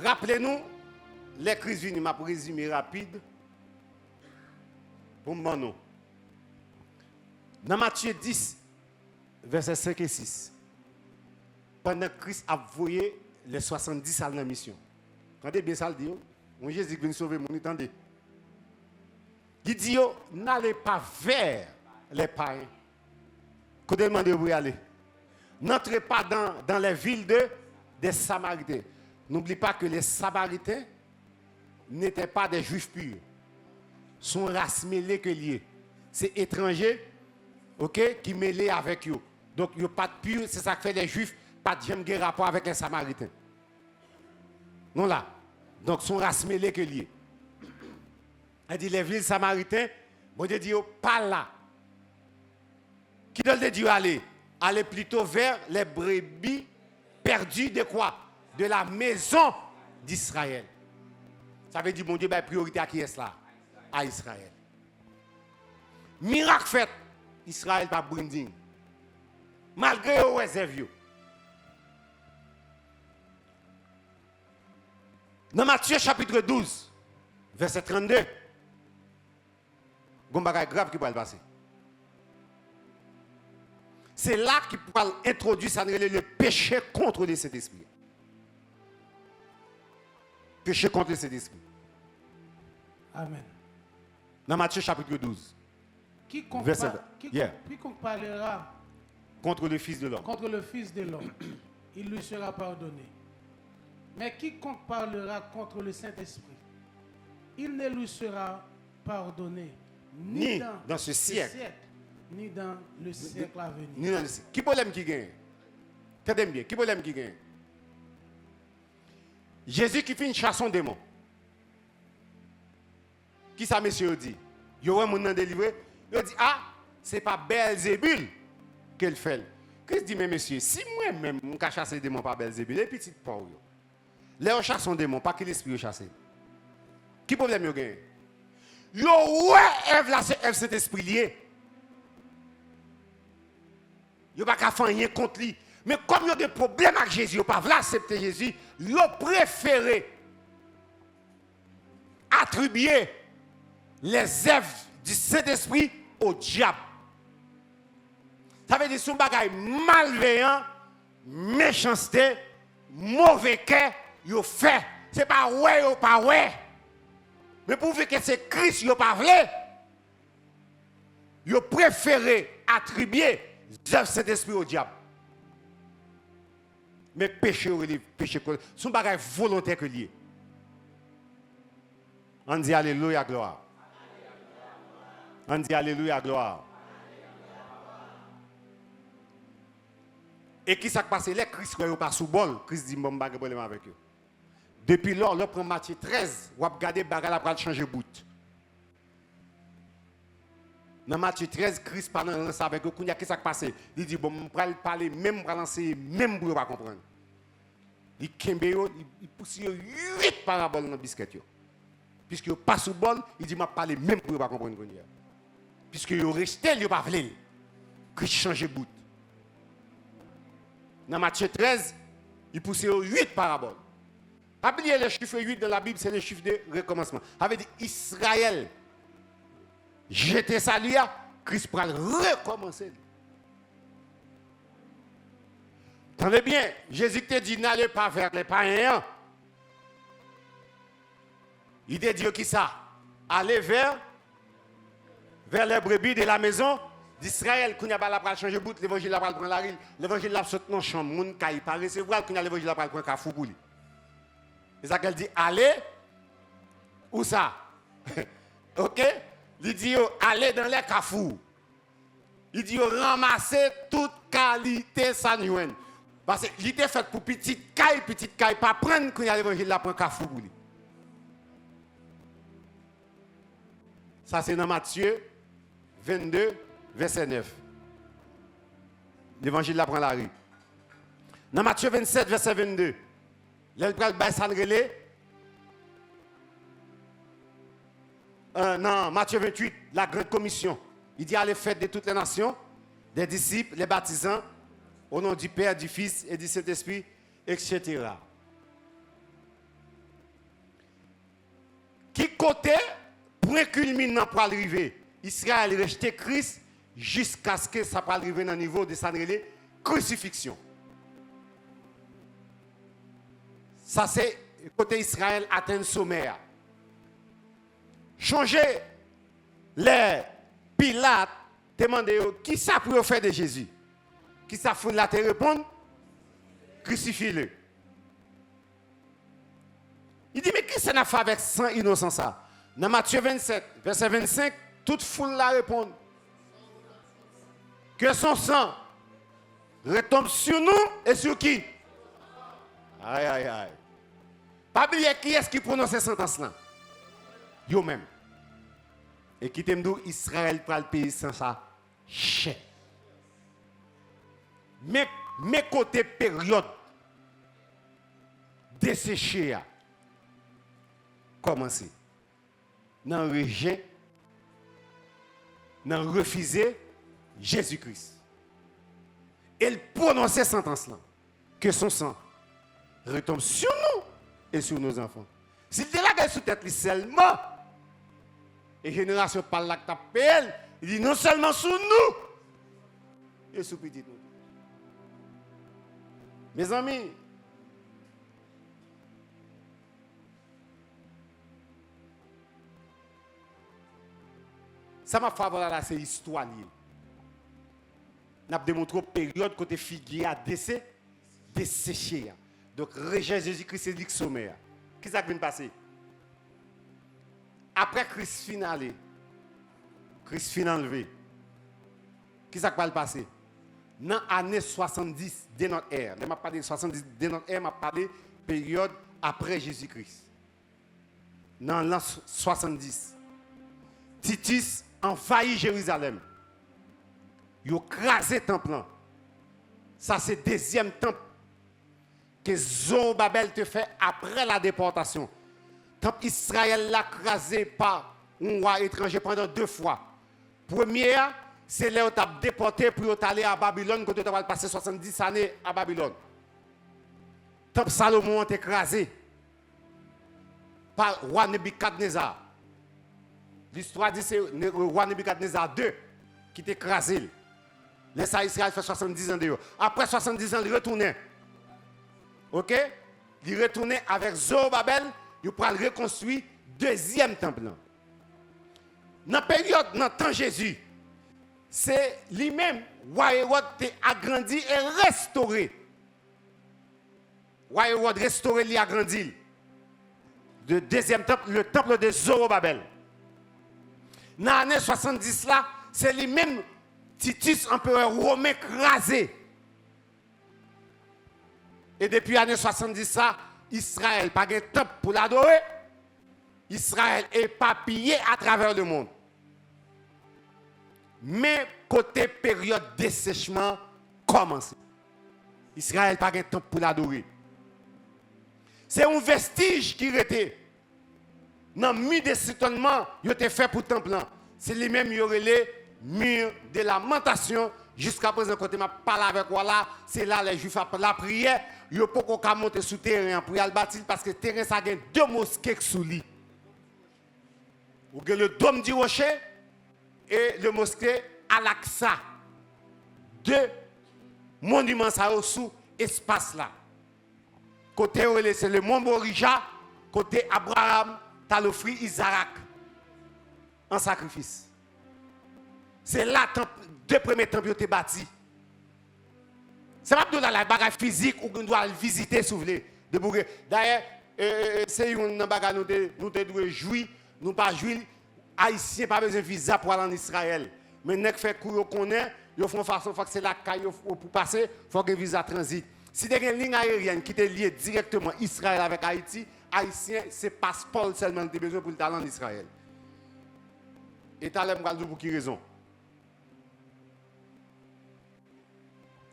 Speaker 1: Rappelez-nous les crises unies, ma résumé rapide pour moi. Dans Matthieu 10, versets 5 et 6, pendant que Christ a envoyé les 70 à la mission. Entendez bien ça le dit. Mon Jésus vient sauver mon entendez. Il dit n'allez pas vers les païens. Qu'on demande où vous aller. N'entrez pas dans les villes des Samaritains. N'oubliez pas que les Samaritains n'étaient pas des Juifs purs. Sont race mêlée que liés. C'est étrangers, ok, qui mêlés avec eux. Donc, ils n'ont pas de pur, c'est ça que fait les Juifs, pas de jamais rapport avec les Samaritains. Non là. Donc, sont race mêlée que liés. Elle dit les villes Samaritains, bon Dieu dit pas là. Qui donne Dieu aller? Aller plutôt vers les brebis perdues de quoi? De la maison d'Israël. Ça veut dire, mon Dieu, ben, priorité à qui est là? À Israël. Miracle fait, Israël pas branding. Malgré aux réserves. Dans Matthieu chapitre 12, verset 32. Il y a un bagage grave qui va le passer. C'est là qu'il va introduire ça, le péché contre le Saint-Esprit. Péché contre le Saint-Esprit.
Speaker 2: Amen.
Speaker 1: Dans Matthieu chapitre 12.
Speaker 2: Quiconque,
Speaker 1: Verset-
Speaker 2: quiconque parlera
Speaker 1: Contre le Fils de l'homme.
Speaker 2: contre le Fils de l'homme, il lui sera pardonné. Mais quiconque parlera contre le Saint-Esprit, il ne lui sera pardonné
Speaker 1: Ni dans ce siècle,
Speaker 2: ni dans le siècle à venir.
Speaker 1: ni dans le siècle. Qui problème qui gagne? Tenez bien, qui problème qui gagne? Jésus qui fait une chasse en démon. Qui ça, monsieur dit? Il y a un monde délivré. Il dit, ah, c'est pas Belzébul qu'elle fait. Christ dit, mais monsieur, si moi-même, je chasse les démons par Belzébul, les petites pauvres, les chasse un démon, pas que l'esprit chasse. Qui problème il gagne? Yo, ouais, Ève là, c'est Ève cet esprit lié. Yo pas qu'à faire rien contre lui. Mais comme il y a des problèmes avec Jésus, yo pas accepter Jésus, yo préféré attribuer les œuvres du Saint-Esprit au diable. Ça veut dire son bagage malveillant, méchanceté, mauvais cœur, yo fait. C'est pas ouais ou pas ouais. Mais pour voir que c'est Christ, yo pas vrai. Yo préféré attribuer les œuvres du Saint-Esprit au diable. Mais péché, son bagage volontaire que lié. On dit Alléluia, gloire. On dit Alléluia, gloire. Et qui s'est passé là, Christ ne pas sous bol. Christ dit, bon, pas de problème avec eux. Depuis lors, le prend Matthieu 13, on va regarder bagarre après changer bout. Dans Matthieu 13, Christ parle avec eux, qui s'est passé. Il dit, bon, je vais parler, même pour lancer, même pour ne pas comprendre. Il pousse 8 paraboles dans le biscuit. Puisque il pas sous bol, il dit, je vais parler, même pour ne pas comprendre. Puisque il resté, il ne pas voulu. Christ change bout. Dans Matthieu 13, il pousse 8 paraboles. Pas oublier le chiffre 8 dans la Bible, c'est le chiffre de recommencement. Ça veut dire Israël. Jeter ça lui, Christ pourra recommencer. Entendez bien, Jésus te dit n'allez pas vers les païens. Il te dit qui ça? Allez vers les brebis de la maison d'Israël. Quand il y a la changer bout, l'évangile va prendre la rille, l'évangile va sauter dans la chambre, moun kay pas recevoir, quand l'évangile va prendre kafou pour lui. C'est ça qu'elle dit allez où ça? OK? Il dit allez dans les kafou. Il dit ramasser toute qualité ça nous. Parce qu'il était fait pour petite caille pas prendre quand il y a l'évangile la prend kafou pour lui. Ça c'est dans Matthieu 22 verset 9. L'évangile la prend la rue. Dans Matthieu 27 verset 22. Non, Matthieu 28, la grande commission. Il dit allez faire de toutes les nations, des disciples, les baptisants, au nom du Père, du Fils et du Saint-Esprit, etc. Qui côté, point culminant pour arriver, Israël rejeté Christ jusqu'à ce que ça puisse arriver dans le niveau de sa crucifixion. Ça c'est côté Israël atteint le sommet. Changer les Pilates, demander qui ça pour faire de Jésus. Qui ça faut la te répondre? Crucifie-le. Il dit mais qu'est-ce que ça a fait avec sang innocent ça? Dans Matthieu 27, verset 25, toute foule la répond. Que son sang retombe sur nous et sur qui? Aïe, aïe, aïe. Pas oublier qui est-ce qui prononce cette sentence-là? Yo même. Et qui t'aime d'où Israël pour le pays sans ça? Chè. Mais côté période desséchée a commencé. Dans le rejet, dans le refuser Jésus-Christ. Elle prononce cette sentence-là. Que son sang retombe sur nous et sur nos enfants. S'il était là, pas sous tête seulement. Et génération parle là que t'appelles, il dit non seulement sous nous, et sous petit nous. Mes amis, ça m'a fait voir là, c'est histoire liée. N'a démontré une période côté figuier a desséché. Donc, rejet Jésus-Christ, c'est le sommaire. Qu'est-ce qui vient de passer? Après Christ finale, Christ fin enlevé, qu'est-ce qui va le passer? Dans l'année 70 de notre ère, je ne parle pas de 70 de notre ère, je parle de période après Jésus-Christ. Dans l'an 70, Titus envahit Jérusalem. Il a crasé le temple. Ça, c'est le deuxième temple que Zorobabel te fait après la déportation. Le temple Israël l'a crasé par un roi étranger pendant 2 fois. Première, c'est là où tu as déporté pour aller à Babylone, quand tu as passé 70 années à Babylone. Le temple Salomon a écrasé par le roi Nebuchadnezzar. L'histoire dit que c'est le roi Nebuchadnezzar II qui t'a écrasé. Laissez Israël fait 70 ans de après 70 ans, il retournait. OK? Il retournait avec Zorobabel, il pour reconstruire deuxième temple. Dans la période, dans le temps de Jésus, c'est lui-même, roi Hérode, a agrandi et restauré. Roi Hérode restauré, il a agrandi. Le deuxième temple, le temple de Zorobabel. Dans l'année 70 là, c'est lui-même Titus, empereur romain, crasé. Et depuis l'année 70 ça, Israël n'a pas de temple pour l'adorer. Israël est éparpillé à travers le monde. Mais côté période dessèchement commence. Israël n'a pas de temple pour l'adorer. C'est un vestige qui était. Dans le mur de s'étonnement, il était fait pour le temple. C'est lui-même qui aurait les murs de lamentation. Jusqu'à présent, quand je parle avec vous là, c'est là les Juifs après la prière. Ils ne peuvent pas monter sur le terrain pour y aller bâtir parce que le terrain, ça a 2 mosquées sous lui. Vous avez le dôme du rocher et le mosquée Al-Aqsa. 2 monuments sous espace là. Côté c'est le mont Morija, côté Abraham, tu as offert Isaac en sacrifice. C'est là que 2 premiers temples ont été bâtis. Ce n'est pas la bagarre physique où on doit visiter, si vous voulez. D'ailleurs, c'est une bagarre nous devons jouir, nous pas jouir. Haïtiens pas besoin de visa pour aller en Israël. Mais nous fait qu'on connaît, ils font façon que c'est la caille pour passer, il faut que visa transit. Si vous avez une ligne aérienne qui est liée directement Israël avec Haïti, Haïtien, c'est passeport seulement que vous avez besoin pour aller en Israël. Et tu as pour qui raison?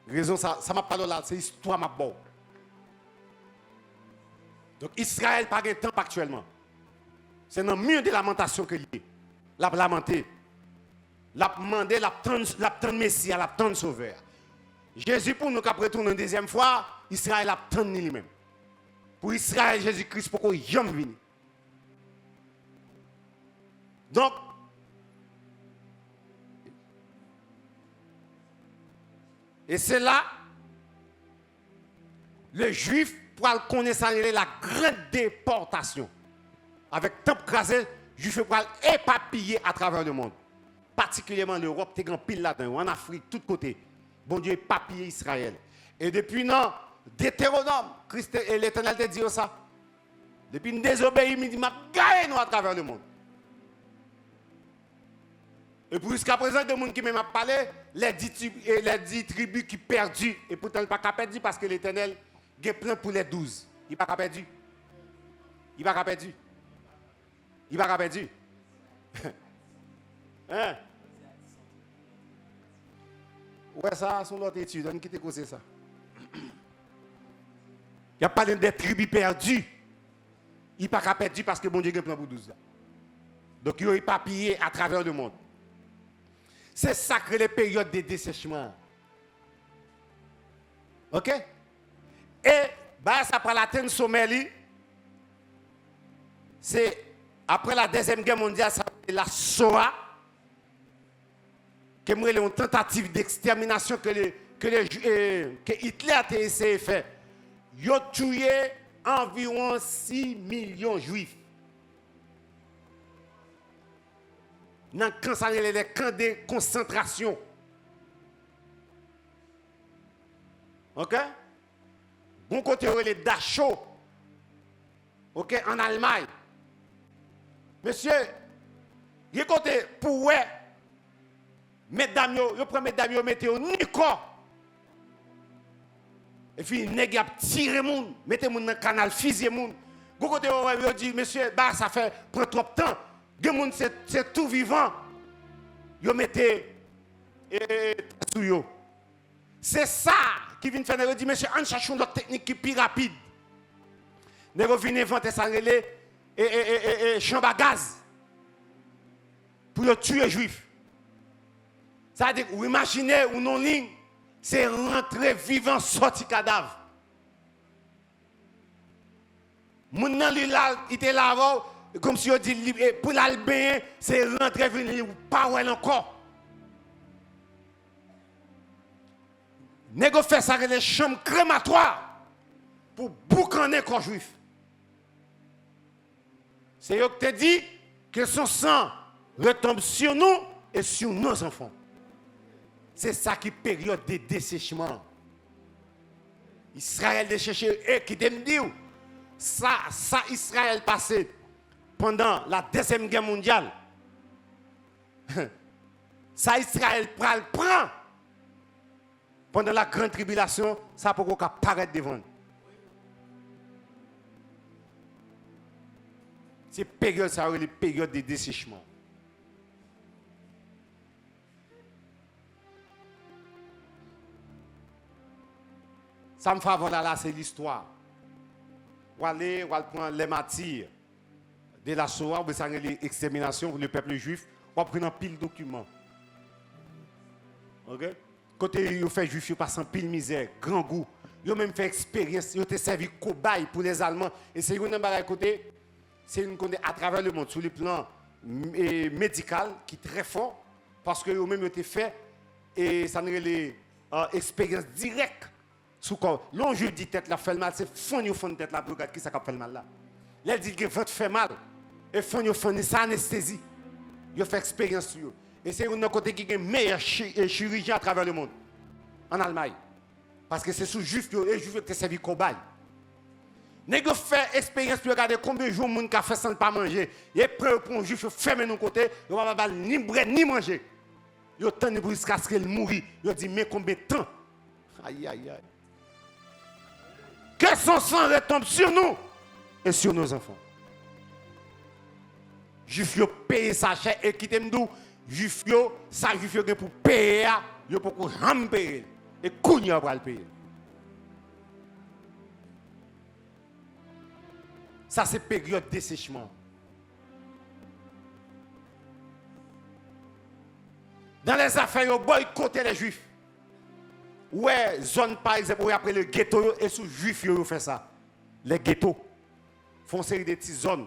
Speaker 1: Raison, ça m'a pas là, c'est histoire ma bon. Donc Israël n'a pas de temps actuellement. C'est dans le mur de lamentation que lié. La lamenté. La demandé, la tendre Messie, la tendre Sauveur. Jésus, pour nous, qu'après tout, une deuxième fois, Israël a tendre lui-même. Pour Israël, Jésus-Christ, pour qu'il jamais vienne. Donc, et c'est là, le juif pour connaître la grande déportation. Avec temple crasé, le juif pour éparpiller à travers le monde. Particulièrement l'Europe, tu es grand pile là-dedans, en Afrique, tous côtés. Bon Dieu, éparpillé Israël. Et depuis non, Deutéronome, Christ et l'Éternel te dit ça. Depuis une désobéissance, il dit, m'a gagné nous à travers le monde. Et pour jusqu'à présent, des gens qui m'ont parlé, les 10 tribus qui perdues, et pourtant, il n'y a pas perdu parce que l'Éternel a plein pour les 12. Il n'y a pas perdu. Il n'y a pas perdu. Il n'y a pas perdu. Hein? Ouais, ça, c'est l'autre étude. On quitte causer ça. Il n'y a pas des tribus perdues. Il n'y a pas perdu parce que bon Dieu a plein pour 12. Donc, il est éparpillé à travers le monde. C'est ça que les périodes de dessèchement. OK? Et bah, ça prend la tête sommet. C'est après la Deuxième Guerre mondiale, ça c'est la Shoah, qui est une tentative d'extermination que Hitler a essayé de faire. Il a tué environ 6 millions de juifs. Dans les camps de concentration. OK? Bon côté, les Dachau. OK? En Allemagne. Monsieur, il y a côté pour ouais, mesdames, yo prend mesdames, yo mettez au nico. Et puis, nèg a tiré moun, mettez moun dans le canal, fusillé moun. Bon côté, yo dit, monsieur, bah, ça fait prend trop de temps. Gen moun c'est tout vivant. Yo mettez sous yo. C'est ça qui vient faire, yo dit, monsieur, on cherche une autre technique qui est plus rapide. Nèg vient inventer ça et chambre à gaz pour tuer les juifs. Ça veut dire, vous imaginez, ou non ligne, c'est rentrer vivant, sortir cadavre. Mon nan li la, il était là avant, comme si on dit, pour l'albéen, c'est rentrer venir, pas ouais encore. Négo fait ça dans les chambres crématoires pour boucaner corps juif. C'est eux qui te dit que son sang retombe sur nous et sur nos enfants. C'est ça qui est période de dessèchement. Israël de chercher, et qui te dit, ça Israël passé pendant la Deuxième Guerre mondiale. Ça Israël prend pendant la grande tribulation, ça peut apparaître devant. C'est période, ça les périodes de dessèchement. Ça me fait voilà là, c'est l'histoire. On va aller, on va prendre les matières de la Shoah, ou ça l'extermination pour le peuple juif, on va prendre un pile de documents. OK? Côté ils fait juif, ils passent en pile misère, grand goût. Ils ont même fait expérience, ils ont été servi cobaye pour les Allemands. Et c'est une côté, c'est une côté à travers le monde, sur le plan médical, qui est très fort, parce qu'ils ont même été fait, et ça nous les expérience directe. Sous corps. L'on je dis tête la fait mal, c'est fond de tête la pour regarder qui ça fait mal là. Là dit que votre fait mal et fond ça anesthésie. Il fait expérience sur eux. Et c'est un côté qui est meilleur chirurgien à travers le monde en Allemagne. Parce que c'est sous juif et juif qui servi cobaye. Nèg fait expérience pour regarder combien de jours moun ka fait sans pas manger. Et prêt pour un juif fermer nos côtés, il va pas ni bread ni manger. Yo tande pour jusqu'à ce qu'il mourit. Yo dit mais combien de temps? Aïe aïe aïe. Que son sang retombe sur nous et sur nos enfants. Juif yo paye sa chair et qui t'aime d'où juif yo ça juif yo pour payer yo pour jamais payer et kounya va le payer. Ça c'est période de dessèchement. Dans les affaires yo boycotter les juifs. Ouais, zone par exemple, où après le ghetto, et sous juifs, ils font ça. Les ghettos font une série de petites zones.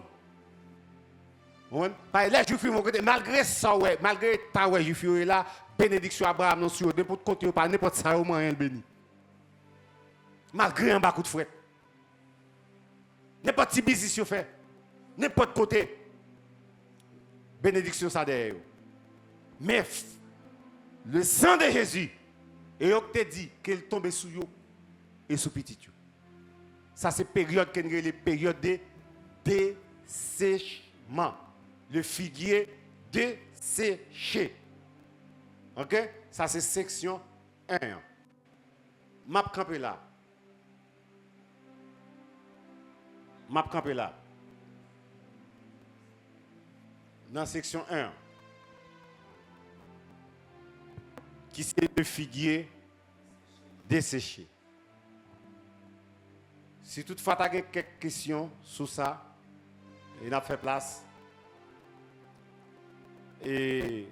Speaker 1: Les juifs, malgré ça, ouais, malgré ta ouais, juifs, là, bénédiction Abraham, non, sur n'importe côté, pas n'importe ça, au moins, un béni. Malgré un bas coup de fouet. N'importe petit business, fait. N'importe côté. Bénédiction, ça derrière. Mais le sang de Jésus, et on te dit qu'elle tombe sous yo et sous petit yo. Ça c'est période qu'on les périodes de dessèchement. Le figuier desséché. OK? Ça c'est section 1. M'a campé là. M'a campé là. Dans section 1. Qui c'est le figuier desséché. Si toutefois tu as quelques questions sur ça, il a fait place. Et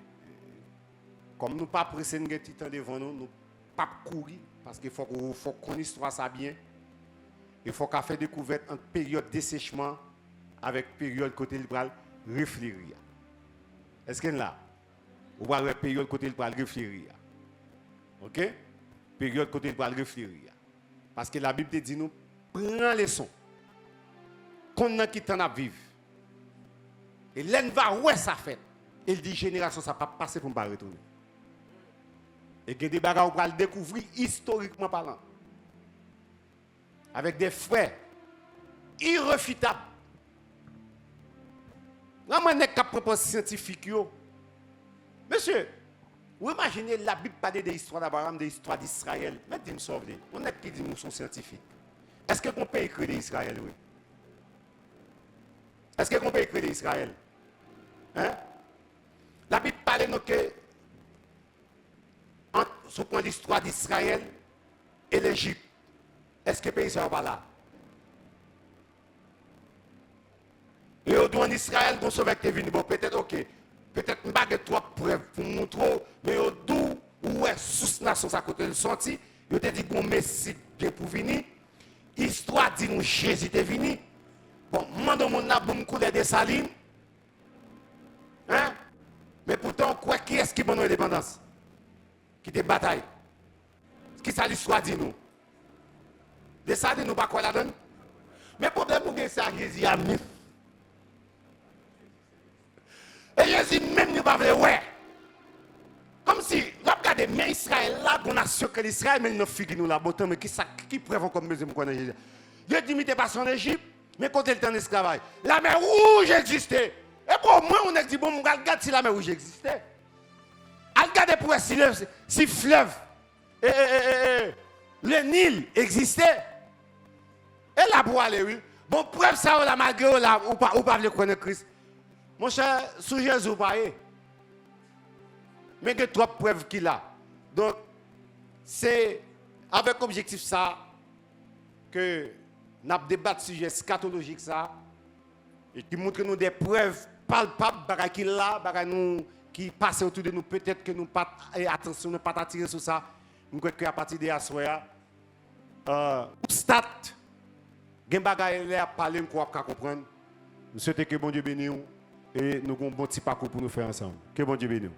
Speaker 1: comme nous ne pas pressés de temps devant nous, nous ne pas courir parce qu'il faut qu'on histoire ça bien. Il faut qu'on fasse découverte en période de dessèchement avec période côté il va réfléchir. Est-ce qu'il y a là? Ou va avec période côté il va réfléchir. OK? Période côté il va réfléchir. Parce que la Bible te dit nous prends leçon. Qu'on a qui t'en a vivre. Et l'en va ouais ça fait. Il dit génération ça pas passer pour ne pas retourner. Et que des bagages on va le découvrir historiquement parlant. Avec des faits irréfutables. Là, moi, je suis propos scientifique. Monsieur, vous imaginez la Bible parler de l'histoire d'Abraham, de l'histoire d'Israël. Mais dis-moi ça, on est qui dit nous sommes scientifiques. Est-ce qu'on peut écrire d'Israël, oui? Est-ce qu'on peut écrire d'Israël? Hein? La Bible parle de que sur le point d'histoire d'Israël et l'Égypte. Est-ce que le pays ne pas là? Et au doigt d'Israël, on sauve que tu es venu. Bon, peut-être, ok. Peut-être que je n'ai pas trop preuves pour montrer. Mais au doigt où est sous nation à côté de sorti, je te dis que mon Messie est pour venir. Histoire dit nous Jésus est venu. Bon, moi, dans mon âme, je couler des salines. Hein? Mais pourtant, quoi qui est-ce qui donne l'indépendance? Qui te bataille? Qui ça l'histoire dit nous? De ça, nous pas quoi la donne? Mais le problème, c'est que Jésus a mis. Et Jésus même nous pas vrai, ouais. Comme si, regardez, mais Israël là, on a sûr que l'Israël, mais il ne figure nous la beauté, mais qui prévient comme mesure pour Jésus? Dieu dit, mais pas en Égypte, mais quand il était en esclavage, la mer rouge existait. Et pour moi, on a dit, bon, regarde si la mer rouge existait. Regardez pour si fleuve, le Nil existait. Et là, pour aller, oui. Bon, preuve ça, là, malgré là, ou pas le connaître Christ. Mon cher, sous Jésus, pas. Mais il y a trois preuves qu'il a. Donc, c'est avec objectif ça que nous avons débattu sur sujet scatologique ça et qui montre nous des preuves palpables qu'il a, qui passent autour de nous. Peut-être que nous pas attention, nous pas attirer sur ça. Nous croyons qu'à partir de la soirée, stat, gen bagay là parler qu'on va comprendre. Nous souhaitons que bon Dieu bénisse et nous avons un bon petit parcours pour nous faire ensemble. Que bon Dieu bénisse.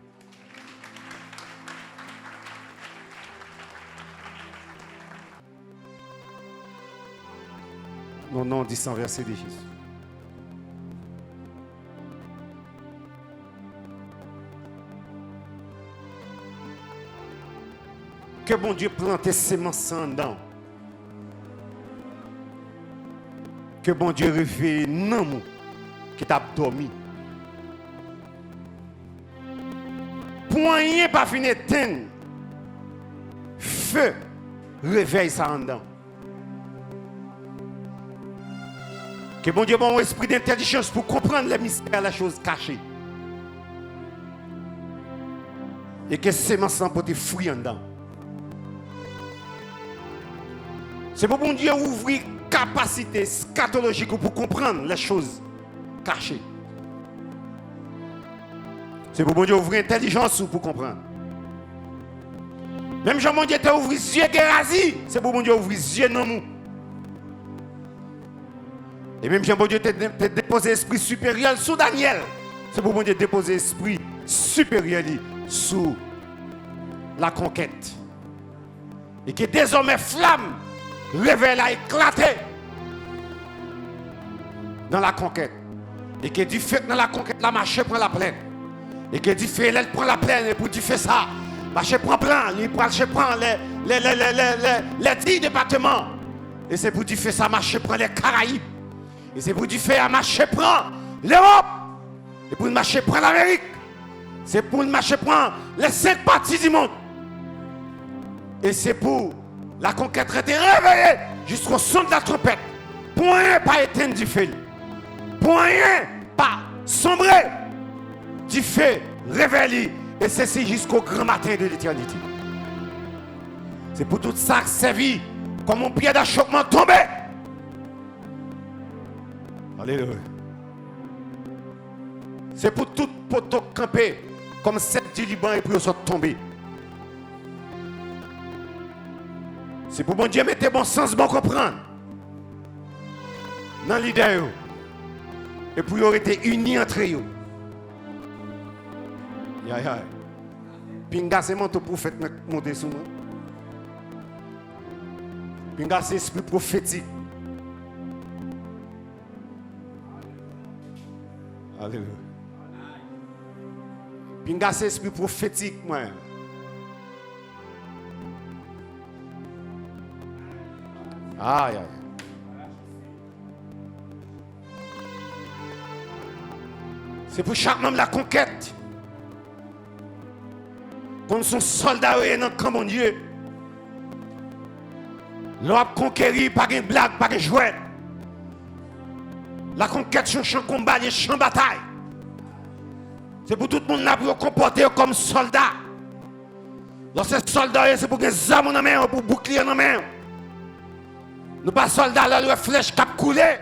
Speaker 1: Non, non, dit sans verset de Jésus. Que bon Dieu plante tes semences en dedans. Que bon Dieu réveille non qui t'a dormi. Pour rien pas finir éteindre. Feu réveille ça en dedans. Que bon Dieu bon esprit d'intelligence pour comprendre les mystères, les choses cachées. Et que ces semences pour te fruits en dedans. C'est pour bon Dieu ouvrir capacité scatologique pour comprendre les choses cachées. C'est pour bon Dieu ouvrir intelligence pour comprendre. Même Jean mon Dieu t'a ouvert les yeux Gérasie, c'est pour bon Dieu ouvrir les yeux non mou. Et même Jean bon Dieu t'a déposé esprit supérieur sous Daniel. C'est pour bon Dieu déposer esprit supérieur sous la conquête. Et que désormais flamme révèle a éclaté dans la conquête. Et que du fait dans la conquête, la marché prend la plaine. Et que du fait, elle prend la plaine. Et pour du fait ça, marché prend plein. Il prend les 10 départements. Et c'est pour du fait ça, marché prend les Caraïbes. Et c'est pour du fait, marché prend l'Europe. Et pour le marché prend l'Amérique. C'est pour le marché prend les 5 parties du monde. Et c'est pour la conquête était réveillée jusqu'au son de la trompette. Pour rien pas éteindre du feu. Pour rien pas sombrer du feu réveillé. Et ceci jusqu'au grand matin de l'éternité. C'est pour tout ça que servi comme un pied d'achoppement tombé. Alléluia. C'est pour tout poteau campé comme celle du Liban et pour sortir tomber. C'est pour bon Dieu mettre bon sens, bon comprendre. Dans l'idée. Et pour y avoir été unis entre eux. Pinga c'est mon prophète monté sur moi. Pinga c'est esprit prophétique. Alléluia. Pinga c'est esprit prophétique moi. Aïe aïe. C'est pour chaque membre la conquête. Quand son soldat est dans le camp, mon Dieu. L'on a conquéri par une blague, par une jouet. La conquête, c'est un champ de combat, un champ de bataille. C'est pour tout le monde là pour comporter comme soldat. Lorsque soldat, c'est pour que les armes en main, pour bouclier en main. Nous pas soldats là, le flèche cap coulé.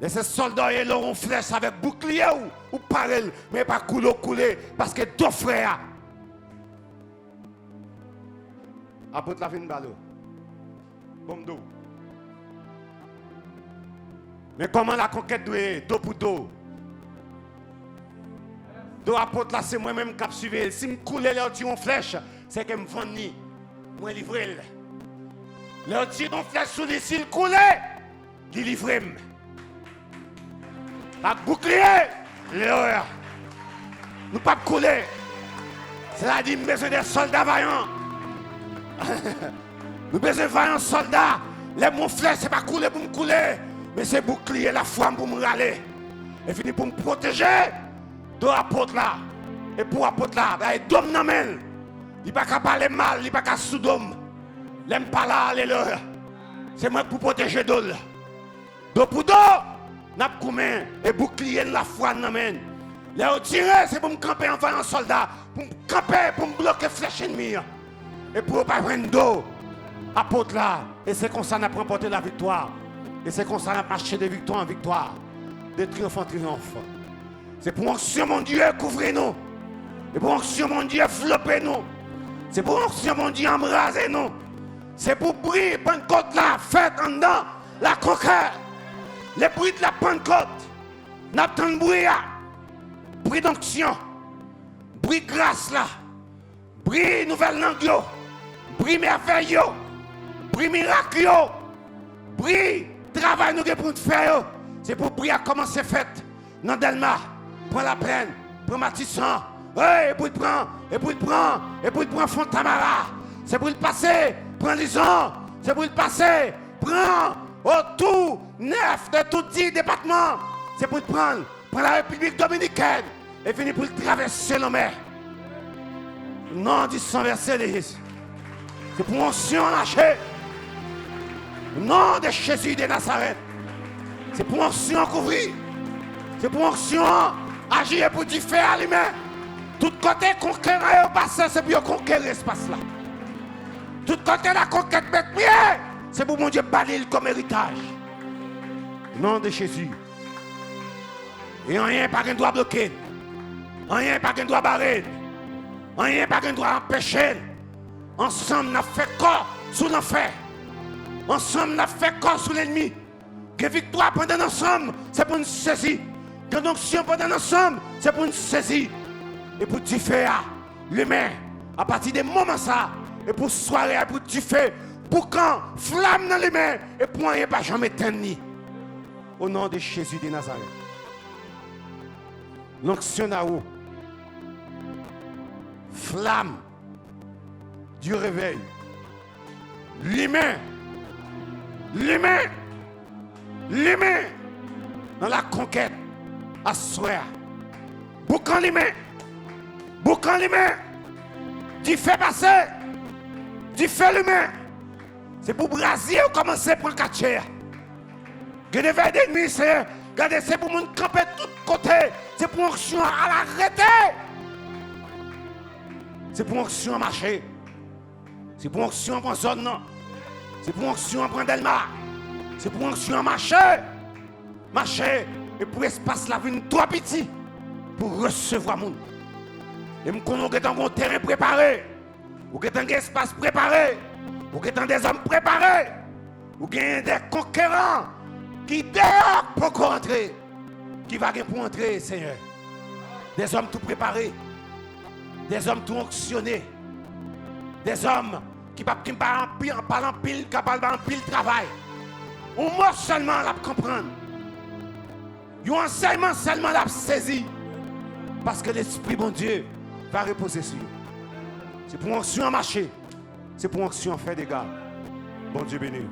Speaker 1: Et ces soldats, ils auront flèche avec bouclier ou pareil, mais pas couler, parce que deux frères. Apôtre la fin de ballon. Bon dos. Mais comment la conquête doit être dos pour dos? Dos apôtre là, c'est moi-même qui suivi. Si je coule, je tire une flèche, c'est que je me vends, je livre. Je tire une flèche sur les cils coulés, je livre. Pas bouclier, l'heure. Nous pas couler. C'est-à-dire nous avons besoin des soldats vaillants. Nous avons besoin de vaillants soldats. Les mon flèche, ce n'est pas couler pour me couler, mais c'est bouclier la foi pour me râler. Et fini pour me protéger de l'apôtre là. Et pour l'apôtre là, il donne dans main. Il n'est pas qu'à parler mal, il n'est pas qu'à sous-dôme. Il n'aime pas là, alléluia. C'est moi pour protéger d'eux. Dos pour dos. N'a pas et bouclier la foi dans main. Les tirer, c'est pour me camper en vaillant soldat, pour me camper, pour me bloquer flèche ennemie. Et pour ne pas prendre d'eau, apôtre là. Et c'est comme ça qu'on a remporté la victoire. Et c'est comme ça qu'on a marché de victoire en victoire, de triomphe en triomphe. C'est pour onction mon Dieu couvrir nous. C'est pour onction mon Dieu flopper nous. C'est pour onction mon Dieu embraser nous. C'est pour briller Pentecôte là, faites en dedans la conquête. Les bruits de la Pentecôte, n'attendent bruit, bruit d'onction, bruit grâce là, bruit nouvelle langue, bruit merveille, bruit miracle, bruit travail nous pour faire. C'est pour prier à commencer à faire dans Delma, prends la plaine, prends Matissan, et pour le prendre, et pour le prendre, et pour le prendre Fontamara. C'est pour le passer, prends Lison, c'est pour le passer, prends. Autour, 9 de tout 10 départements, c'est pour prendre la République dominicaine et finir pour traverser la mer. Non, du sang versé de Jésus. C'est pour onction lâcher. Non de Jésus de Nazareth. C'est pour onction couvrir. C'est pour onction agir pour du faire à l'humain. Tout côté conquérir au passé, c'est pour conquérir l'espace là. Tout côté la conquête bête pied. C'est pour mon Dieu balayer comme héritage. Nom de Jésus. Et rien pas qu'un doit bloquer. Rien pas qu'un doit barrer. Rien pas qu'un doit empêcher. Ensemble, nous avons fait corps sous l'enfer. Ensemble, nous avons fait corps sous l'ennemi. Que victoire pendant ensemble, c'est pour nous saisir. Que onction pendant ensemble, c'est pour nous saisir. Et pour tu faire l'humain, à partir des moments ça, et pour soirée, pour tu faire. Pour quand flamme dans les mains et pour rien pas jamais tenir. Au nom de Jésus de Nazareth. L'onction à vous. Flamme du réveil. L'humain. Dans la conquête. À soir. Boucan l'humain. Tu fais passer. Tu fais l'humain. C'est pour brasier ou commencer pour le catcher. Que des veilles d'ennemis, c'est pour nous camper de tous côtés. C'est pour onction à l'arrêter. C'est pour onction à marcher. C'est pour onction à prendre zone. C'est pour onction à prendre Delma. C'est pour onction à marcher. Marcher. Et pour espace la vie trop petit. Pour recevoir le monde. Et nous avons un terrain préparé. Ou un espace préparé. Ou des hommes préparés. Ou des conquérants qui dehors pour rentrer.
Speaker 3: qui va pour entrer, Seigneur. Des hommes tout préparés. Des hommes tout onctionnés. Des hommes qui parlent en pile, capables en pile travail. Un mot seulement la comprendre. Un enseignement seulement la saisir. Parce que l'Esprit, bon Dieu, va reposer sur eux. C'est pour onction à marcher. C'est pour onction à faire des gars. Bon Dieu béni.